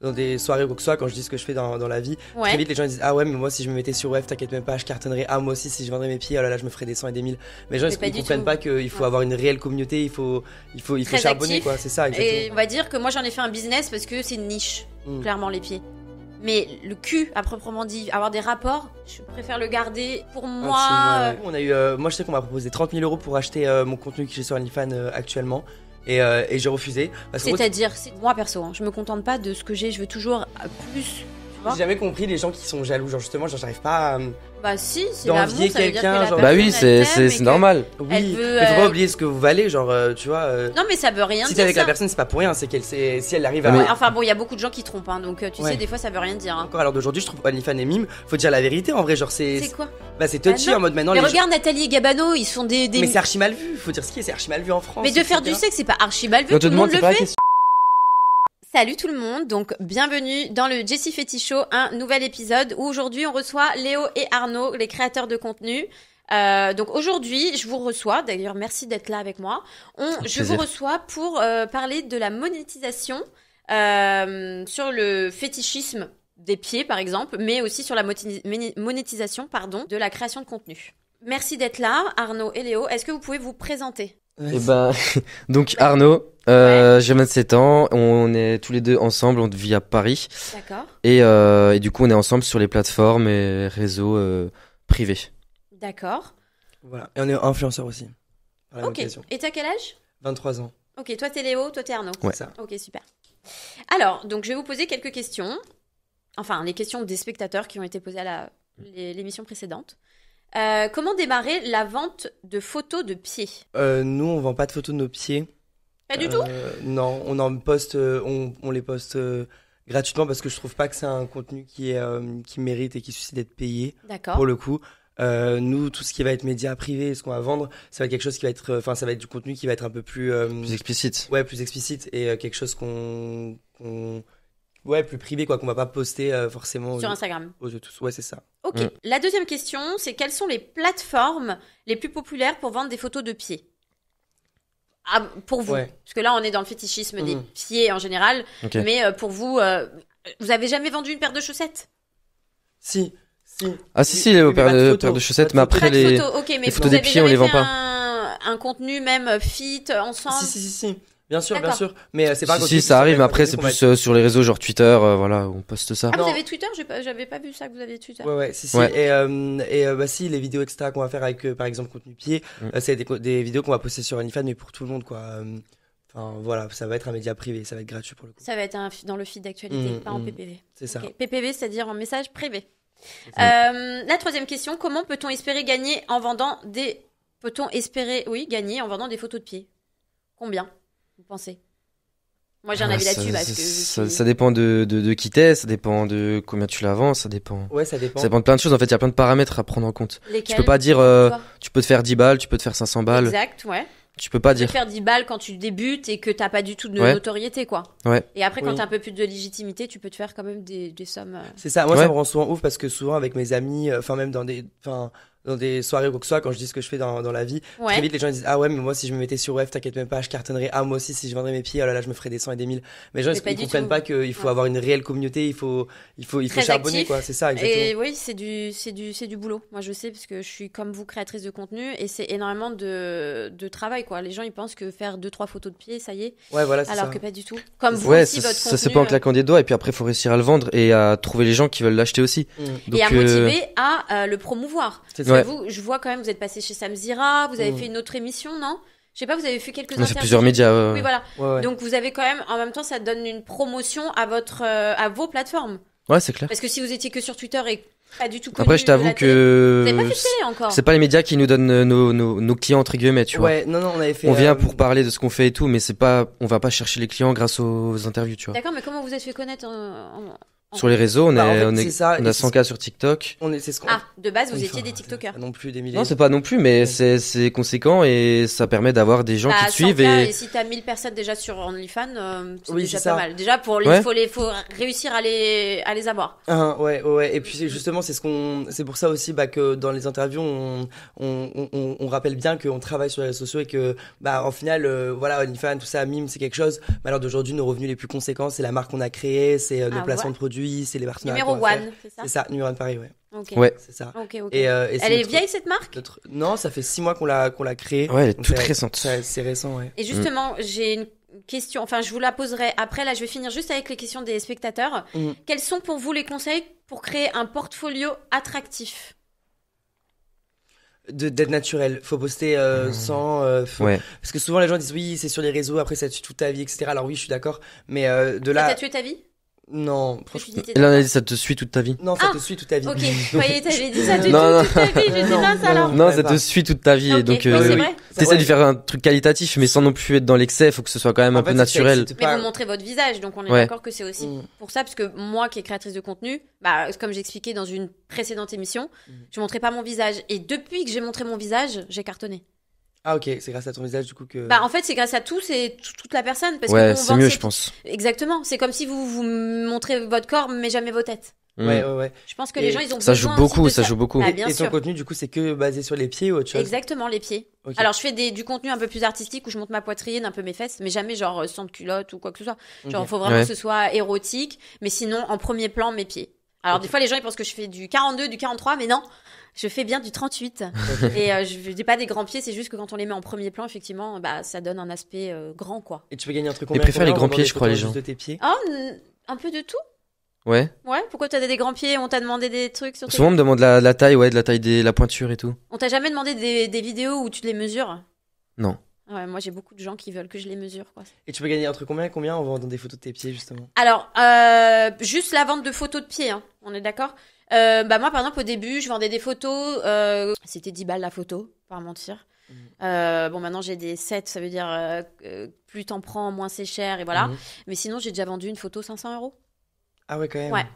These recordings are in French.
dans des soirées ou quoi que ce soit, quand je dis ce que je fais dans la vie, Ouais. très vite les gens ils disent ah ouais mais moi si je me mettais sur Web t'inquiète même pas je cartonnerais, ah moi aussi si je vendrais mes pieds oh là là je me ferais des 100 et des 1000, mais les gens Mais pas ils du comprennent tout. pas qu'il faut Ouais. avoir une réelle communauté, il faut Très charbonner actif. quoi, c'est ça Et exactement. on va dire que moi j'en ai fait un business parce que c'est une niche, Mm. clairement les pieds. Mais le cul, à proprement dit, avoir des rapports, je préfère le garder pour moi. Intime, ouais. On a eu, moi je sais qu'on m'a proposé 30 000 euros pour acheter mon contenu que j'ai sur OnlyFans actuellement et j'ai refusé parce que C'est-à-dire, moi perso, hein, je me contente pas de ce que j'ai, je veux toujours plus. Tu vois. j'ai jamais compris les gens qui sont jaloux, genre justement genre j'arrive pas à... Bah si, c'est d'envier l'amour, ça veut dire que quelqu'un, la genre- Bah personne, oui, elle c'est t'aime et c'est que- normal. Oui, Elle veut, mais faut pas oublier ce que vous valez, genre tu vois... Non mais ça veut rien si t'es dire avec ça. la personne c'est pas pour rien, c'est qu'elle sait, si elle arrive Ah, à... mais- Enfin bon, il y a beaucoup de gens qui trompent, hein, donc tu Ouais. sais, des fois ça veut rien dire. Hein. Encore à l'heure d'aujourd'hui je trouve OnlyFans et Mime, faut dire la vérité en vrai, genre c'est C'est quoi? bah c'est touchy Ah non. en mode maintenant Mais les regarde Nathalie et Gabano, ils sont des. gens... Mais c'est archi mal vu, faut dire ce qui est, c'est archi mal vu en France. Mais de faire etc. du sexe, c'est pas archi mal vu, On te tout le monde demande, c'est le pas la fait. question. Salut tout le monde, donc bienvenue dans le Jessie Fetty Show, un nouvel épisode où aujourd'hui on reçoit Léo et Arnaud, les créateurs de contenu. Donc aujourd'hui, je vous reçois, d'ailleurs merci d'être là avec moi. Je vous plaisir. reçois pour parler de la monétisation sur le fétichisme des pieds par exemple, mais aussi sur la monétisation de la création de contenu. Merci d'être là, Arnaud et Léo. Est-ce que vous pouvez vous présenter? Et ben, donc Arnaud, j'ai 27 ans, on est tous les deux ensemble, on vit à Paris. D'accord. Et du coup, on est ensemble sur les plateformes et réseaux privés. D'accord. Voilà, et on est influenceur aussi. Par la même Ok. occasion. Et t'as quel âge? 23 ans. Ok, toi t'es Léo, toi t'es Arnaud. Ouais. C'est ça. Ok, super. Alors, donc je vais vous poser quelques questions. Enfin, les questions des spectateurs qui ont été posées à l'émission précédente. Comment démarrer la vente de photos de pieds? Nous on vend pas de photos de nos pieds. Pas du tout? Non, on en poste, on les poste gratuitement parce que je trouve pas que c'est un contenu qui mérite et qui suscite d'être payé D'accord. pour le coup. Nous, tout ce qui va être média privé, ce qu'on va vendre, ça va être quelque chose qui va être, enfin, ça va être du contenu qui va être un peu plus, Plus explicite. ouais, plus explicite et quelque chose ouais, plus privé quoi, qu'on va pas poster forcément Sur Instagram. aux yeux de tous. Ouais, c'est ça. Ok. Mm. La deuxième question, c'est quelles sont les plateformes les plus populaires pour vendre des photos de pieds? Ah, pour vous. Ouais. Parce que là, on est dans le fétichisme des Mhm. pieds en général. Ok. Mais pour vous, vous avez jamais vendu une paire de chaussettes? Si. Ah si, Oui, si, les oui, mais paires pas de photos. chaussettes, Pas mais de photos. après Pas de les... photos, ok, mais les vous photos des avez pieds, on jamais les vend fait pas. un contenu même fit ensemble? Si. Bien sûr, D'accord. Mais c'est pas un Si, contenu si, ça qui arrive, s'appelle mais après, un c'est contenu plus qu'on va sur les réseaux, genre Twitter, voilà, on poste ça. Ah, vous Non. avez Twitter? J'avais pas vu ça que vous avez Twitter. Ouais, si. Ouais. Et bah si, les vidéos etc qu'on va faire avec par exemple contenu pied, c'est des vidéos qu'on va poster sur OnlyFans mais pour tout le monde quoi. Enfin voilà, ça va être un média privé, ça va être gratuit pour le coup. Ça va être dans le feed d'actualité, pas en Mm. PPV. C'est ça. Ok. PPV, c'est-à-dire en message privé. ça. La troisième question, comment peut-on espérer gagner en vendant des... Peut-on espérer, oui, gagner en vendant des photos de pieds? Combien, vous pensez? Moi, j'ai un avis là-dessus parce que... Ça dépend de qui t'es, ça dépend de combien tu la vends, ça dépend... Ouais, ça dépend. Ça dépend de plein de choses, en fait, il y a plein de paramètres à prendre en compte. Tu Lesquels, peux pas dire, toi? tu peux te faire 10 balles, tu peux te faire 500 balles, Exact, ouais. tu peux pas Tu peux dire... faire 10 balles quand tu débutes et que t'as pas du tout de Ouais. notoriété, quoi. Ouais. Et après, quand Oui. t'as un peu plus de légitimité, tu peux te faire quand même des sommes... C'est ça. Moi Ouais. ça me rend souvent ouf parce que souvent avec mes amis, enfin même dans des soirées ou quoi que ce soit, quand je dis ce que je fais dans la vie, très Ouais. vite les gens ils disent ah ouais mais moi si je me mettais sur Web t'inquiète même pas je cartonnerais, ah moi aussi si je vendrais mes pieds oh là là je me ferais des 100 et des 1000, mais les gens Mais pas ils du comprennent tout. pas qu'il faut Ouais. avoir une réelle communauté, il faut Très charbonner actif. quoi, c'est ça exactement. Et oui, c'est du boulot. Moi, je sais parce que je suis comme vous créatrice de contenu et c'est énormément de travail, quoi. Les gens, ils pensent que faire 2-3 photos de pied, ça y est, Ouais voilà c'est alors ça. que pas du tout. Comme vous Ouais, aussi, votre ça c'est contenu, pas en claquant des doigts, et puis après, faut réussir à le vendre et à trouver les gens qui veulent l'acheter aussi. Donc, et à motiver à le promouvoir. C'est Parce ça. que vous, je vois quand même, vous êtes passé chez Samzira, vous avez Mm. fait une autre émission, non? Je sais pas, vous avez fait quelques on a fait interviews. plusieurs médias. Oui, voilà. Ouais. Donc vous avez quand même, en même temps, ça donne une promotion à vos plateformes. Ouais, c'est clair. Parce que si vous étiez que sur Twitter et pas du tout connu Après, je de la t'avoue télé- Vous avez pas que fait de télé encore. c'est pas les médias qui nous donnent nos clients, entre guillemets, tu vois. Ouais, non, on avait fait. On vient pour parler de ce qu'on fait et tout, mais c'est pas, on va pas chercher les clients grâce aux interviews, tu vois. D'accord, mais comment vous êtes fait connaître en Sur les réseaux, Bah, en fait, on c'est ça, a et 100K sur TikTok. C'est ce qu'on. Ah, de base, vous Oui, étiez enfin, des TikTokers. pas non plus des milliers. Non, c'est pas non plus, mais c'est conséquent et ça permet d'avoir des gens qui Bah, te suivent 100K, et si t'as 1000 personnes déjà sur OnlyFans, c'est Oui, déjà c'est pas ça. mal. Déjà, Ouais. faut réussir à les avoir. Ouais. Et puis justement, c'est pour ça aussi que dans les interviews, on rappelle bien qu'on travaille sur les réseaux sociaux et que, en final, voilà, OnlyFans, tout ça, Mime, c'est quelque chose. Mais alors d'aujourd'hui, nos revenus les plus conséquents, c'est la marque qu'on a créée, c'est nos placements ouais. de produits, c'est les partenariats. Numéro qu'on va 1, faire. c'est ça? C'est ça, numéro 1 de Paris, ouais. Ok. Ouais. C'est ça. Ok. Et Elle c'est est vieille, cette marque? Non, ça fait 6 mois qu'on l'a créée. ouais, elle est Donc toute c'est- récente. C'est récent, ouais. Et justement, j'ai une question, enfin je vous la poserai après, là je vais finir juste avec les questions des spectateurs. Quels sont pour vous les conseils pour créer un portfolio attractif? D'être naturel. Faut poster sans. Ouais. Parce que souvent les gens disent oui, c'est sur les réseaux, après ça tue toute ta vie, etc. Alors oui, je suis d'accord. Mais de Ça là. t'a tué ta vie? Non, Parce que franchement. tu dis, Là, on a dit ça te suit toute ta vie. Non, ça Ah, te suit toute ta vie. ok, vous voyez, t'avais dit ça Non, toute ta vie, je dis mince alors. Non, ouais, ça pas. te suit toute ta vie Ok, et donc oui, c'est vrai. t'essaies Ouais. de faire un truc qualitatif mais sans non plus être dans l'excès, faut que ce soit quand même En un peu fait, naturel. c'est Mais pas- vous montrez votre visage, donc on est Ouais. d'accord que c'est aussi pour ça, parce que moi qui est créatrice de contenu, comme j'expliquais dans une précédente émission, je montrais pas mon visage. Et depuis que j'ai montré mon visage, j'ai cartonné. Ah ok, c'est grâce à ton visage du coup que. En fait, c'est grâce à tout, c'est toute la personne. Parce Ouais, que c'est mieux, je pense. Exactement. C'est comme si vous montrez votre corps, mais jamais vos têtes. Ouais. Je pense que Et les gens, ils ont Ça besoin joue aussi beaucoup, de ça joue beaucoup. Bah, bien Et ton sûr. contenu du coup c'est que basé sur les pieds ou autre chose? Exactement, les pieds. Ok. Alors, je fais du contenu un peu plus artistique où je monte ma poitrine, un peu mes fesses, mais jamais genre sans de culotte ou quoi que ce soit. Genre, il faut vraiment Ouais. que ce soit érotique, mais sinon, en premier plan, mes pieds. Alors, des fois, les gens, ils pensent que je fais du 42, du 43, mais non, je fais bien du 38. Et je dis pas des grands pieds, c'est juste que quand on les met en premier plan, effectivement, ça donne un aspect grand, quoi. Et tu peux gagner un truc Ils combien? préfèrent les combien grands en pieds, vendant je crois, des les photos gens. juste de tes pieds? Oh, un peu de tout. Ouais. Ouais, pourquoi t'as des grands pieds? On t'a demandé des trucs sur tes Souvent on me demande la taille, ouais, de la taille de la pointure et tout. On t'a jamais demandé des vidéos où tu les mesures? Non. Ouais, moi j'ai beaucoup de gens qui veulent que je les mesure, quoi. Et tu peux gagner un truc combien en vendant des photos de tes pieds justement? Alors, juste la vente de photos de pieds, hein, on est d'accord? Moi, par exemple, au début, je vendais des photos, c'était 10 balles la photo, pas à mentir. Maintenant j'ai des sets, ça veut dire plus t'en prends, moins c'est cher, et voilà. Mais sinon, j'ai déjà vendu une photo 500 €. Ah ouais quand même. Ouais.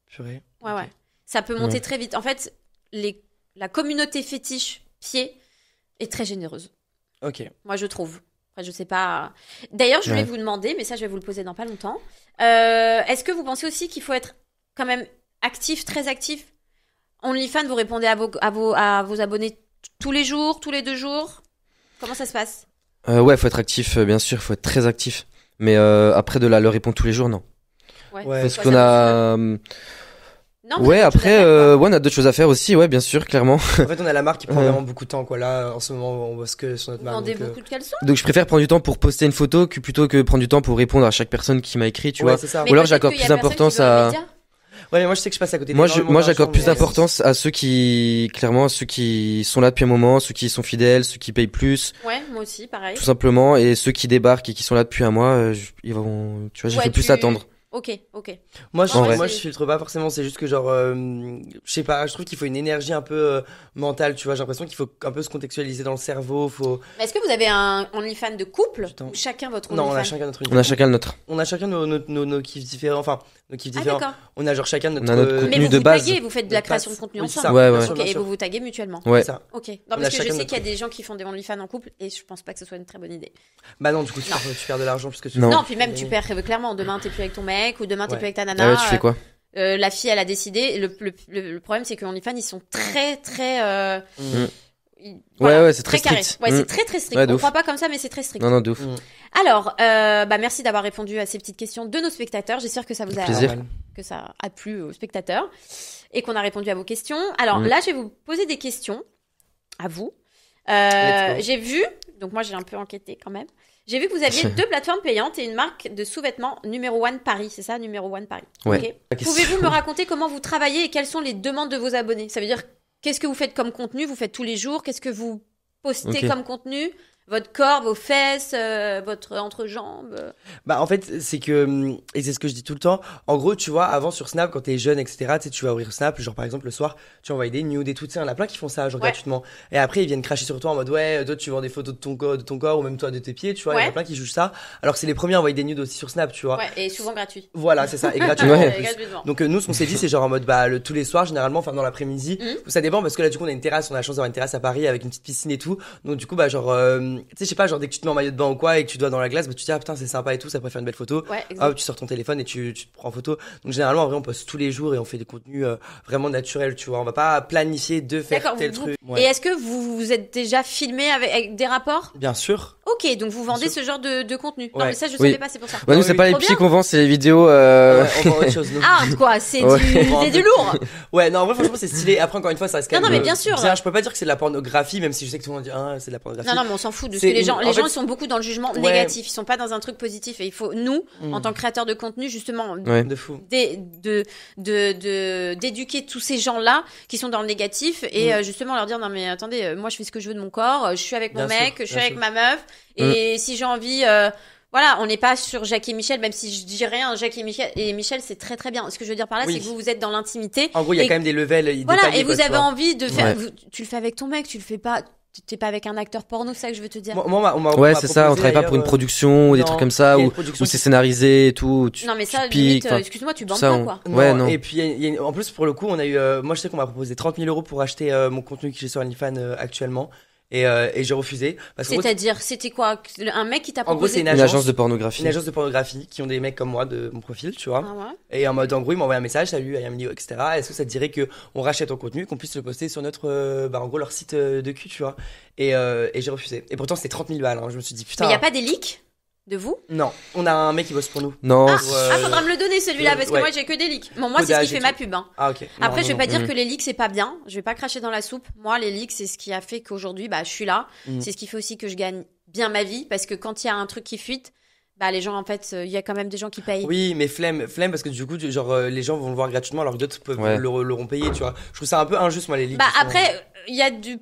Purée. Ouais, Ok. ouais. Ça peut monter très vite. En fait, la communauté fétiche pied est très généreuse. Ok. Moi, je trouve. Après, je sais pas. D'ailleurs, je voulais Ouais. vous demander, mais ça, je vais vous le poser dans pas longtemps. Est-ce que vous pensez aussi qu'il faut être quand même actif, très actif? OnlyFans, vous répondez à vos abonnés tous les jours, tous les 2 jours? Comment ça se passe? Ouais, faut être actif, bien sûr, faut être très actif. Mais après de leur répondre tous les jours, non. Ouais. Parce Quoi, qu'on ça a. Non, vous Ouais, avez autre chose après, à faire, quoi. on a d'autres choses à faire aussi, ouais, bien sûr, clairement. En fait, on a la marque qui prend Ouais. vraiment beaucoup de temps, quoi. Là, en ce moment, on bosse que sur notre Vous marque. vendez donc, beaucoup de caleçons? Donc je préfère prendre du temps pour poster une photo que plutôt que prendre du temps pour répondre à chaque personne qui m'a écrit, tu ouais, vois. c'est ça. Mais Ou alors peut-être j'accorde qu'il y a plus personne d'importance qui veut un à. média. Ouais, mais moi, je sais que je passe à côté. Moi, d'énormément j'accorde d'argent, plus mais- d'importance à ceux qui, clairement, ceux qui sont là depuis un moment, ceux qui sont fidèles, ceux qui payent plus, Ouais, moi aussi, pareil. tout simplement, et ceux qui débarquent et qui sont là depuis un mois, ils vont, tu vois, j'ai Ouais, fait plus tu- attendre. Ok. Moi, En vrai, moi, c'est- je filtre pas forcément. C'est juste que genre, je sais pas. Je trouve qu'il faut une énergie un peu mentale. Tu vois, j'ai l'impression qu'il faut un peu se contextualiser dans le cerveau. Faut. Mais est-ce que vous avez un OnlyFans de couple Putain. ou chacun votre Non, on a OnlyFans? chacun notre. On a chacun le nôtre. On a chacun nos kiffs différents. Enfin, nos kiffs Ah, différents. d'accord. On a genre chacun notre. On a notre Mais contenu vous de vous base. taguez, vous faites de la Notre création de passe. contenu Oui, c'est ensemble. ça. Ouais, Bien ouais. sûr, Ok, bien et sûr. vous vous taguez mutuellement. Ouais. C'est ça. Ok. Non, On a parce que je chacun sais notre qu'il y a des gens qui font des OnlyFans en couple et je pense pas que ce soit une très bonne idée. Bah non, du coup, tu Non. perds de l'argent parce que tu. Non. Non, puis même tu perds clairement. Demain t'es plus avec ton mec ou demain t'es Ouais. plus avec ta Ah nana. ouais, tu fais quoi? La fille elle a décidé. Le problème c'est que OnlyFans ils sont très Ouais, c'est très carré. strict. Ouais, Mm. c'est très strict. Ouais, de On ouf. croit pas comme ça mais c'est très strict. Non, non, de ouf. Alors, merci d'avoir répondu à ces petites questions de nos spectateurs. J'espère que ça vous a plaisir. Normal. que ça a plu aux spectateurs et qu'on a répondu à vos questions. Alors Mm. là, je vais vous poser des questions à vous. Let's go. J'ai vu, donc moi j'ai un peu enquêté quand même. J'ai vu que vous aviez 2 plateformes payantes et une marque de sous-vêtements numéro 1 Paris, c'est ça, numéro 1 Paris. Ouais. Ok. La question. Pouvez-vous me raconter comment vous travaillez et quelles sont les demandes de vos abonnés? Ça veut dire qu'est-ce que vous faites comme contenu? Vous faites tous les jours? Qu'est-ce que vous postez Ok. comme contenu? votre corps, vos fesses, votre entrejambe. Bah en fait c'est que et c'est ce que je dis tout le temps. En gros tu vois avant sur Snap quand t'es jeune etc. Tu sais tu vas ouvrir Snap genre par exemple le soir tu envoies des nudes et tout. Tu sais on a plein qui font ça genre gratuitement. Et après ils viennent cracher sur toi en mode ouais toi tu vends des photos de ton corps ou même toi de tes pieds tu vois. Il y en a plein qui jugent ça. Alors que c'est les premiers à envoyer des nudes aussi sur Snap tu vois. Ouais et souvent gratuit. Voilà c'est ça et gratuitement. Gratuitement. Donc nous ce qu'on s'est dit c'est genre en mode bah tous les soirs généralement enfin dans l'après-midi. Ça dépend parce que là du coup on a une terrasse on a la chance d'avoir une terrasse à Paris avec une petite piscine et tout. Donc du coup bah genre tu sais je sais pas genre dès que tu te mets en maillot de bain ou quoi et que tu dois dans la glace bah tu te dis ah putain c'est sympa et tout ça pourrait faire une belle photo. Hop tu sors ton téléphone et tu te prends en photo. Donc généralement en vrai on poste tous les jours et on fait des contenus vraiment naturels tu vois. On va pas planifier de faire tel truc. Et est-ce que vous vous êtes déjà filmé avec des rapports? Bien sûr. Ok donc vous vendez ce genre de contenu. Non mais ça je Oui. savais pas c'est pour ça. Ouais, nous c'est pas les pieds qu'on vend c'est les vidéos. Ouais, on vend autre chose. Nous. Ah quoi c'est du lourd. Ouais non en vrai franchement c'est stylé. Après encore une fois ça reste quand même. Non mais bien sûr. Je peux pas dire que c'est de la pornographie même si je sais que tout le monde dit ah c'est de la pornographie. Non mais on s'en fout de ce que les gens ils sont beaucoup dans le jugement négatif, ils sont pas dans un truc positif et il faut nous en tant que créateurs de contenu justement de fou d'éduquer tous ces gens-là qui sont dans le négatif et justement leur dire non mais attendez moi je fais ce que je veux de mon corps, je suis avec mon mec, je suis avec ma meuf et si j'ai envie voilà, on n'est pas sur Jacques et Michel, même si je dis rien, Jacques et Michel, c'est très très bien. Ce que je veux dire par là, c'est que vous êtes dans l'intimité. En gros, il y a quand même des levels. Voilà, et vous avez envie de faire. Tu le fais avec ton mec, tu le fais pas. T'es pas avec un acteur porno, c'est ça que je veux te dire. Ouais, c'est ça. On travaille pas pour une production ou des trucs comme ça où c'est scénarisé et tout. Non, mais ça, limite, excuse-moi, tu bandes pas quoi. Ouais, non. Et puis, en plus, pour le coup, on a eu. Moi, je sais qu'on m'a proposé 30 000 € pour acheter mon contenu que j'ai sur OnlyFans actuellement. Et j'ai refusé. C'est-à-dire, c'était quoi? Un mec qui t'a proposé? En gros, c'est une agence de pornographie. Une agence de pornographie qui ont des mecs comme moi de mon profil, tu vois. Ah ouais. Et en mode, en gros, ils m'envoient un message, salut, I am Leo, etc. Est-ce que ça te dirait que on rachète ton contenu, qu'on puisse le poster sur notre, en gros, leur site de cul, tu vois. Et j'ai refusé. Et pourtant, c'était 30 000 balles, hein. Je me suis dit, putain. Mais y a pas des leaks? De vous? Non, on a un mec qui bosse pour nous. Non. Faudra me le donner celui-là parce que moi j'ai que des leaks. Bon, moi c'est ce qui fait ma pub. Hein. Ah ok. Après, je vais pas dire que les leaks c'est pas bien. Je vais pas cracher dans la soupe. Moi, les leaks c'est ce qui a fait qu'aujourd'hui, je suis là. C'est ce qui fait aussi que je gagne bien ma vie parce que quand il y a un truc qui fuite, les gens en fait, il y a quand même des gens qui payent. Oui, mais flemme parce que du coup, genre les gens vont le voir gratuitement alors que d'autres peuvent l'auront payé, tu vois. Je trouve ça un peu injuste moi les leaks. Après, il y a du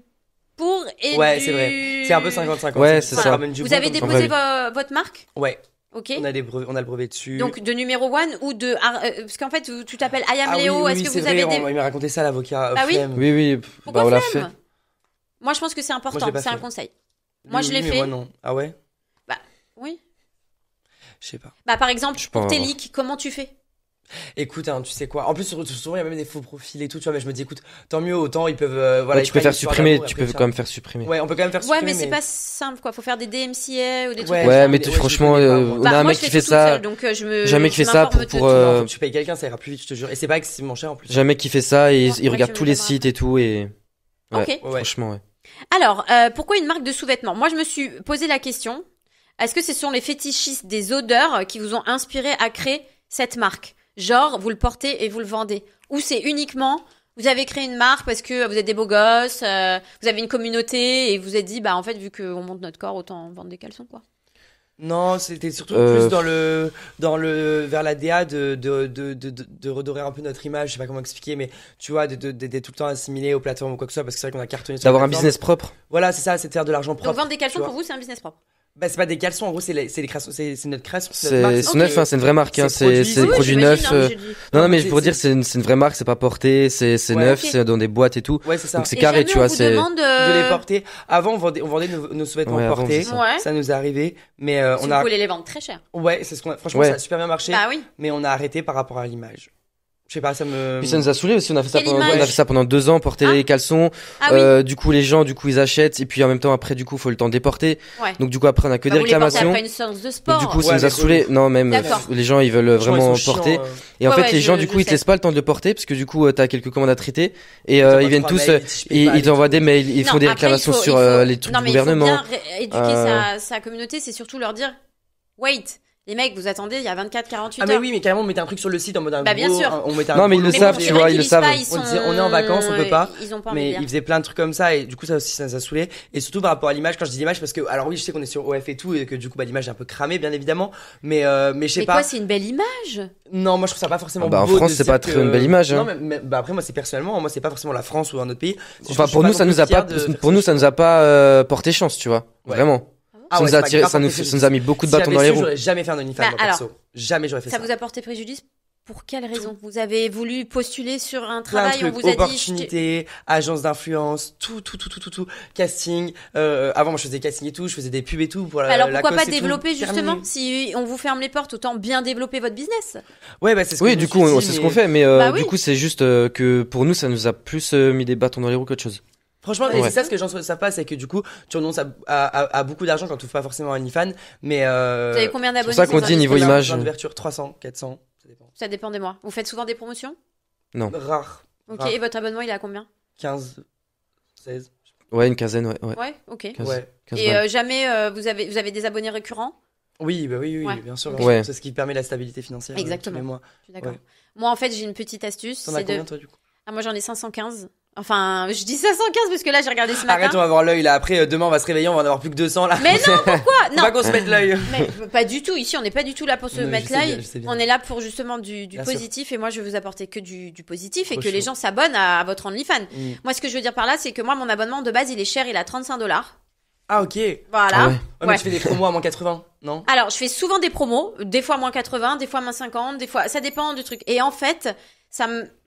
pour et c'est vrai. C'est un peu 50-50. Ouais, c'est ça. Vous avez déposé votre marque? Ouais. Ok. On a le brevet dessus. Donc de numéro 1 ou de parce qu'en fait tu t'appelles I am Léo. Oui, est-ce que c'est vous vrai, avez il m'a raconté ça l'avocat. Ah oui. Oui. Pourquoi on l'a fait. Moi je pense que c'est important. C'est un conseil. Moi je l'ai fait. Moi non. Ah ouais. Oui. Je sais pas. Par exemple pour tes leaks, comment tu fais? Écoute, tu sais quoi. En plus, souvent, il y a même des faux profils et tout, tu vois. Mais je me dis, écoute, tant mieux, autant ils peuvent. Voilà, tu peux faire supprimer, tu peux quand même faire supprimer. Ouais, on peut quand même faire supprimer. Ouais, mais c'est pas simple, quoi. Faut faire des DMCA ou des trucs. Ouais, mais franchement, on a un mec qui fait ça. Donc, jamais qui fait ça pour. Tu payes quelqu'un, ça ira plus vite, je te jure. Et c'est pas extrêmement cher en plus. Jamais qui fait ça et il regarde tous les sites et tout et. Ouais, franchement, ouais. Alors, pourquoi une marque de sous-vêtements? Moi, je me suis posé la question. Est-ce que ce sont les fétichistes des odeurs qui vous ont inspiré à créer cette marque? Genre, vous le portez et vous le vendez. Ou c'est uniquement, vous avez créé une marque parce que vous êtes des beaux gosses, vous avez une communauté et vous êtes dit, en fait, vu qu'on monte notre corps, autant vendre des caleçons, quoi. Non, c'était surtout plus vers la DA de redorer un peu notre image, je sais pas comment expliquer, mais tu vois, d'être tout le temps assimilé aux plateformes ou quoi que ce soit, parce que c'est vrai qu'on a cartonné sur d'avoir un business propre. Voilà, c'est ça, c'est de faire de l'argent propre. Donc vendre des caleçons pour vous, c'est un business propre. C'est pas des caleçons, en gros, c'est notre création, c'est neuf, c'est une vraie marque, c'est des produits neufs. Non, mais pour dire, c'est une vraie marque, c'est pas porté, c'est neuf, c'est dans des boîtes et tout. Ouais, c'est ça. Donc c'est carré, tu vois, c'est. De les porter. Avant, on vendait nos sous-vêtements portés. Ça nous est arrivé, mais on a. Vous voulez les vendre très cher. Ouais, c'est ce qu'on a. Franchement, ça a super bien marché. Ah oui. Mais on a arrêté par rapport à l'image. Je sais pas, ça me. Puis ça nous a saoulé aussi. On a fait ça pendant 2 ans, porter les caleçons. Du coup, les gens, ils achètent. Et puis en même temps, après, faut le temps déporter. Ouais. Donc du coup, après, on a que des réclamations. Vous les portez après une séance de sport. Donc, du coup, ça nous a saoulé. Non, même les gens, ils veulent vraiment porter. Et en fait, les gens, du coup, ils te laissent pas le temps de le porter parce que du coup, t'as quelques commandes à traiter. Et ils viennent tous, ils t'envoient des mails, ils font des réclamations sur les trucs du gouvernement. Non, mais il faut bien éduquer sa communauté. C'est surtout leur dire, wait. Les mecs, vous attendez, il y a 24-48 heures. Ah mais oui, mais carrément on mettait un truc sur le site en mode un bien sûr. On mettait un non mais ils le savent, tu vois, ils le savent. On disait on est en vacances, on peut pas. Ils ont pas mais ils faisaient plein de trucs comme ça et du coup ça aussi ça nous a saoulé et surtout par rapport à l'image quand je dis l'image parce que alors oui, je sais qu'on est sur OF et tout et que du coup l'image est un peu cramée bien évidemment, mais je sais pas. Mais quoi, c'est une belle image? Non, moi je trouve ça pas forcément beau. En France, c'est pas très une belle image. Non mais après moi c'est personnellement, moi c'est pas forcément la France ou un autre pays. Enfin pour nous ça nous a pas porté chance, tu vois. Vraiment. Ça nous a mis beaucoup de bâtons dans les roues. J'aurais jamais fait un OnlyFans, perso. Jamais j'aurais fait ça. Ça vous a porté préjudice? Pour quelle raison? Vous avez voulu postuler sur un travail, on vous a dit... Opportunité, agence d'influence, tout. Casting. Avant, moi, je faisais casting et tout, je faisais des pubs et tout. Pour alors, pourquoi pas développer, justement? Si on vous ferme les portes, autant bien développer votre business. Ouais, c'est ce que du coup, c'est ce qu'on fait, mais du coup, c'est juste que pour nous, ça nous a plus mis des bâtons dans les roues qu'autre chose. Franchement, c'est ça ce que les gens ne savent pas, c'est que du coup, tu renonces à beaucoup d'argent quand tu fais pas forcément un OnlyFans, mais Vous avez combien d'abonnés? C'est pour ça qu'on dit niveau image. D'ouverture 300, 400, ça dépend. Ça dépend des mois. Vous faites souvent des promotions? Non. Rare. Ok, et votre abonnement, il est à combien? 15, 16. Ouais, une quinzaine, ouais. Ouais, ok. 15, ouais. 15 et jamais vous avez des abonnés récurrents? Oui, ouais. bien sûr. Ouais. C'est ce qui permet la stabilité financière. Exactement. Tous les mois. Je suis d'accord. Ouais. Moi, en fait, j'ai une petite astuce. T'en as combien, toi, du coup? Moi, j'en ai 515. Enfin, je dis 515 parce que là, j'ai regardé ce matin. Arrête, on va avoir l'œil là. Après, demain, on va se réveiller, on va en avoir plus que 200 là. Mais non, pourquoi? Non. Faut pas qu'on se mette l'œil. Mais pas du tout. Ici, on n'est pas du tout là pour se mettre l'œil. On est là pour justement du positif. Et moi, je vais vous apporter que du positif et que les gens s'abonnent à votre OnlyFans. Moi, ce que je veux dire par là, c'est que moi, mon abonnement de base, il est cher. Il est à $35. Ah, ok. Voilà. Ah ouais. Mais tu fais des promos à moins 80, non? Alors, je fais souvent des promos. Des fois moins 80, des fois moins 50, des fois. Ça dépend du truc. Et en fait,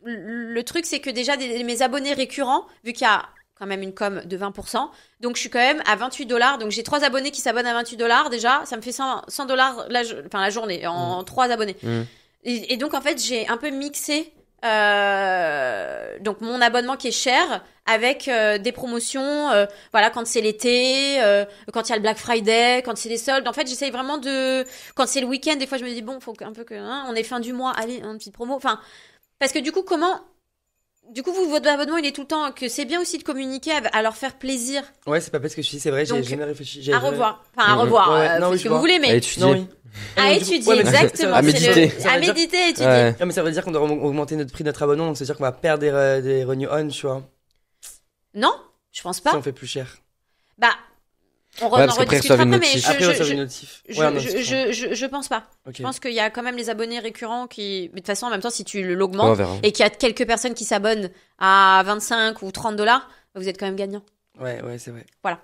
le truc, c'est que déjà, mes abonnés récurrents, vu qu'il y a quand même une com de 20%, donc je suis quand même à $28. Donc j'ai 3 abonnés qui s'abonnent à $28 déjà, ça me fait $100 la journée, en 3 abonnés. Et donc en fait, j'ai un peu mixé donc mon abonnement qui est cher avec des promotions, voilà, quand c'est l'été, quand il y a le Black Friday, quand c'est les soldes. En fait, j'essaye vraiment quand c'est le week-end, des fois je me dis bon, faut un peu que on est fin du mois, allez, une petite promo. Enfin, parce que du coup, votre abonnement, il est tout le temps que c'est bien aussi de communiquer, à leur faire plaisir. Ouais, c'est pas parce que je dis, c'est vrai, j'ai jamais réfléchi. À revoir. Enfin, à revoir, faites ce que vous voulez, mais... À étudier. À étudier, exactement. À méditer. À méditer, étudier. Ouais. Non, mais ça veut dire qu'on doit augmenter notre prix de notre abonnement, donc ça veut dire qu'on va perdre des revenus on, tu vois. Non, je pense pas. Si on fait plus cher. Bah, on en rediscutera après, mais après, on une notif. Je pense pas. Okay. Je pense qu'il y a quand même les abonnés récurrents qui... Mais de toute façon, en même temps, si tu l'augmentes et qu'il y a quelques personnes qui s'abonnent à 25 ou $30, vous êtes quand même gagnant. Ouais, c'est vrai. Voilà.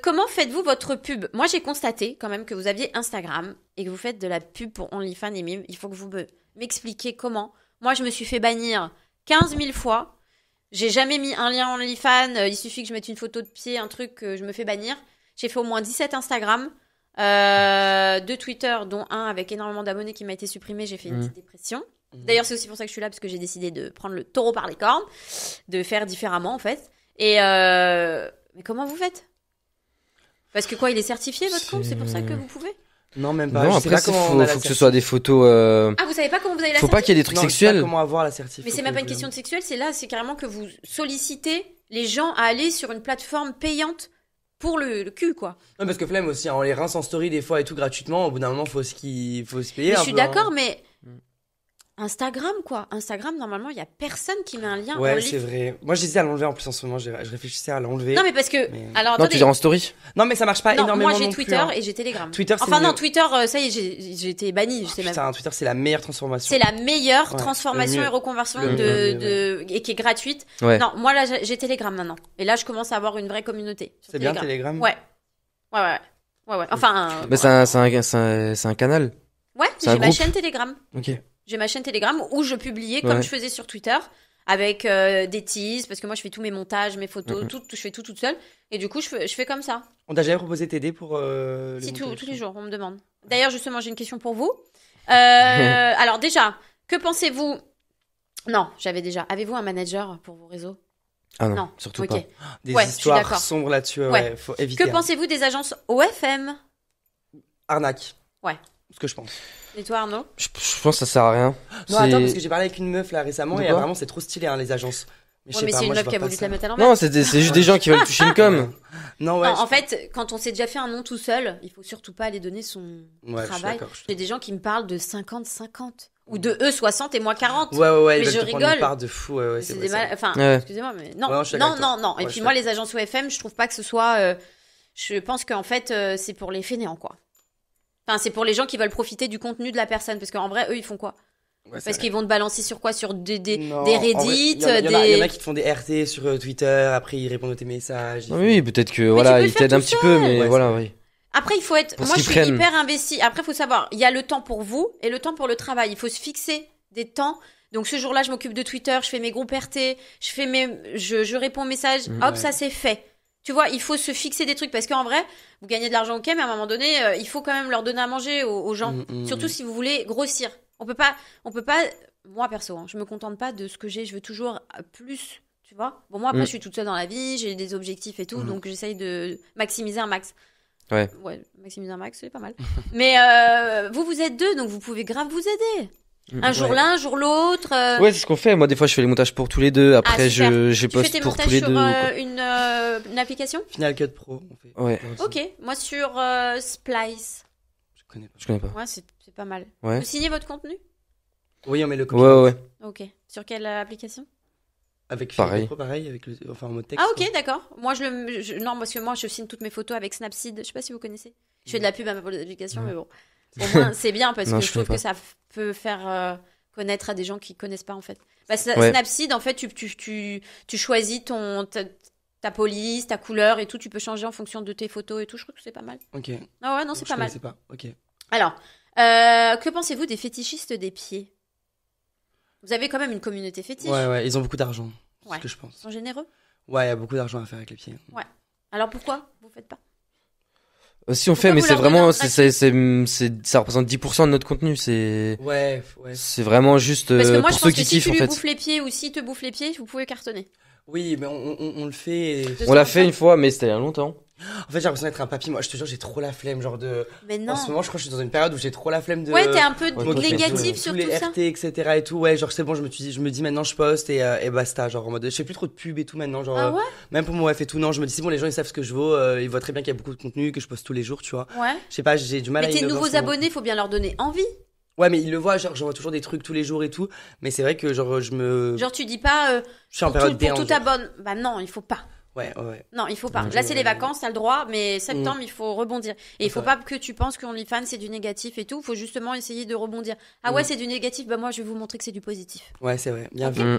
Comment faites-vous votre pub? Moi, j'ai constaté quand même que vous aviez Instagram et que vous faites de la pub pour OnlyFans et Mime. Il faut que vous m'expliquiez comment. Moi, je me suis fait bannir 15 000 fois. J'ai jamais mis un lien OnlyFans. Il suffit que je mette une photo de pied, un truc, je me fais bannir. J'ai fait au moins 17 Instagram, 2 Twitter, dont un avec énormément d'abonnés qui m'a été supprimé. J'ai fait une petite dépression. D'ailleurs, c'est aussi pour ça que je suis là, parce que j'ai décidé de prendre le taureau par les cornes, de faire différemment, en fait. Et mais comment vous faites? Parce que quoi, il est certifié votre compte? C'est pour ça que vous pouvez? Non, même pas. Non, après, faut que ce soit des photos. Ah, vous savez pas comment vous avez la certif? Faut pas qu'il y ait des trucs sexuels. Je sais pas comment avoir la certif. Mais c'est même pas une question de sexuel, c'est carrément que vous sollicitez les gens à aller sur une plateforme payante pour le cul, quoi. Non, parce que flemme aussi, on les rince en story des fois et tout gratuitement. Au bout d'un moment, faut se payer. Mais je suis d'accord, mais Instagram, quoi. Instagram, normalement, il y a personne qui met un lien. Ouais, c'est vrai. Moi, j'hésitais à l'enlever en plus en ce moment. Je réfléchissais à l'enlever. Non, mais parce que. Alors, non, tu dis en story. Non, mais ça marche pas énormément. Moi, j'ai Twitter et j'ai Telegram. Twitter, enfin, non, Twitter, ça y est, j'ai été banni. Putain, Twitter, c'est la meilleure transformation. C'est la meilleure transformation et reconversion et qui est gratuite. Ouais. Non, moi, là, j'ai Telegram maintenant. Et là, je commence à avoir une vraie communauté. C'est bien Telegram? Ouais. Enfin. Mais c'est un canal. Ouais, j'ai ma chaîne Telegram. Ok. J'ai ma chaîne Telegram où je publiais comme je faisais sur Twitter avec des teases parce que moi je fais tous mes montages, mes photos, je fais tout toute seule et du coup je fais comme ça. On t'a jamais proposé t'aider pour Si tous les jours on me demande. D'ailleurs justement j'ai une question pour vous. Alors déjà, que pensez-vous? Non, j'avais déjà. Avez-vous un manager pour vos réseaux? Ah non, surtout pas. Des histoires sombres là-dessus, faut éviter. Que pensez-vous des agences OFM? Arnaque. Ouais. Ce que je pense. Et toi Arnaud? Je pense que ça sert à rien. Non, attends, parce que j'ai parlé avec une meuf là récemment et vraiment c'est trop stylé les agences. Mais c'est une meuf qui a voulu te la mettre à l'envers. Non, c'est juste des gens qui veulent toucher une com. Non, en fait, quand on s'est déjà fait un nom tout seul, il faut surtout pas aller donner son travail. J'ai des gens qui me parlent de 50-50 ou de eux 60 et moi 40. Ouais, mais je rigole. Une part de fou, c'est excusez-moi, mais non. Et puis moi, les agences OFM, je trouve pas que ce soit. Je pense qu'en fait, c'est pour les fainéants, quoi. Enfin, c'est pour les gens qui veulent profiter du contenu de la personne, parce qu'en vrai, eux, ils font quoi? Ouais, parce qu'ils vont te balancer sur quoi? Sur des Non, Reddit, il y en a qui te font des RT sur Twitter, après ils répondent à tes messages. Oui, peut-être que voilà, ils t'aident un petit peu, mais voilà, oui. Après, il faut être. Moi, je suis hyper investie. Après, il faut savoir, il y a le temps pour vous et le temps pour le travail. Il faut se fixer des temps. Donc, ce jour-là, je m'occupe de Twitter, je fais mes groupes RT, je réponds aux messages. Hop, ça c'est fait. Tu vois, il faut se fixer des trucs parce qu'en vrai, vous gagnez de l'argent, ok, mais à un moment donné, il faut quand même leur donner à manger aux gens. Surtout si vous voulez grossir. On peut pas. Moi perso, je me contente pas de ce que j'ai. Je veux toujours plus. Tu vois. Bon, moi après, je suis toute seule dans la vie, j'ai des objectifs et tout, donc j'essaye de maximiser un max. Ouais, maximiser un max, c'est pas mal. Mais vous êtes deux, donc vous pouvez grave vous aider. Un jour l'un, un jour l'autre. Ouais, c'est ce qu'on fait. Moi, des fois, je fais les montages pour tous les deux. Après, je poste pour tous les deux. Tu fais des montages sur une application? Final Cut Pro, on fait. Ouais. Ok, moi sur Splice. Je connais pas. Ouais, c'est pas mal. Ouais. Vous signez votre contenu? Oui, on met le copy. Ouais. Ok. Sur quelle application? Avec Final Cut Pro, pareil, avec en mode texte. Ah ok, d'accord. Moi non, parce que moi je signe toutes mes photos avec Snapseed. Je sais pas si vous connaissez. Je fais de la pub à ma application, mais bon. Au moins, c'est bien parce que je trouve que ça peut faire connaître à des gens qui connaissent pas en fait. Snapseed, en fait, tu choisis ta police, ta couleur et tout. Tu peux changer en fonction de tes photos et tout. Je trouve que c'est pas mal. Ok. Ah ouais, non, c'est pas mal. Je sais pas. Ok. Alors, que pensez-vous des fétichistes des pieds? Vous avez quand même une communauté fétiche. Ouais, ils ont beaucoup d'argent. C'est ce que je pense. Ils sont généreux. Ouais, il y a beaucoup d'argent à faire avec les pieds. Ouais. Alors pourquoi vous faites pas? Si on fait, mais c'est vraiment, ça représente 10% de notre contenu. C'est vraiment juste parce que moi, pour ceux qui kiffent en fait. Si tu lui bouffes les pieds ou si te bouffe les pieds, vous pouvez cartonner. Oui, mais on le fait. On l'a fait une fois, mais c'était il y a longtemps. En fait, j'ai l'impression d'être un papy. Moi, je te jure, j'ai trop la flemme, genre de. Mais non. En ce moment, je crois que je suis dans une période où j'ai trop la flemme de. Ouais, t'es un peu négatif sur tous tout les ça. RT, etc. et tout. Ouais, genre c'est bon, je me dis maintenant je poste et basta. Genre en mode, je fais plus trop de pub et tout maintenant. Genre ah ouais même pour mon OF et tout. Non, je me dis c'est bon, les gens ils savent ce que je vaux. Ils voient très bien qu'il y a beaucoup de contenu, que je poste tous les jours, tu vois. Ouais. Je sais pas, j'ai du mal à. Mais tes nouveaux abonnés, faut bien leur donner envie. Ouais, mais ils le voient, genre j'envoie toujours des trucs tous les jours et tout. Mais c'est vrai que genre Genre tu dis pas. Je suis en période pour tout abonne. Bah non, il faut pas. Ouais. Non, il faut pas. Là, c'est les vacances, t'as le droit, mais septembre, il faut rebondir. Et il faut pas que tu penses qu'OnlyFans, c'est du négatif et tout. Il faut justement essayer de rebondir. Ah ouais, c'est du négatif, bah moi, je vais vous montrer que c'est du positif. Ouais, c'est vrai. Bien vu.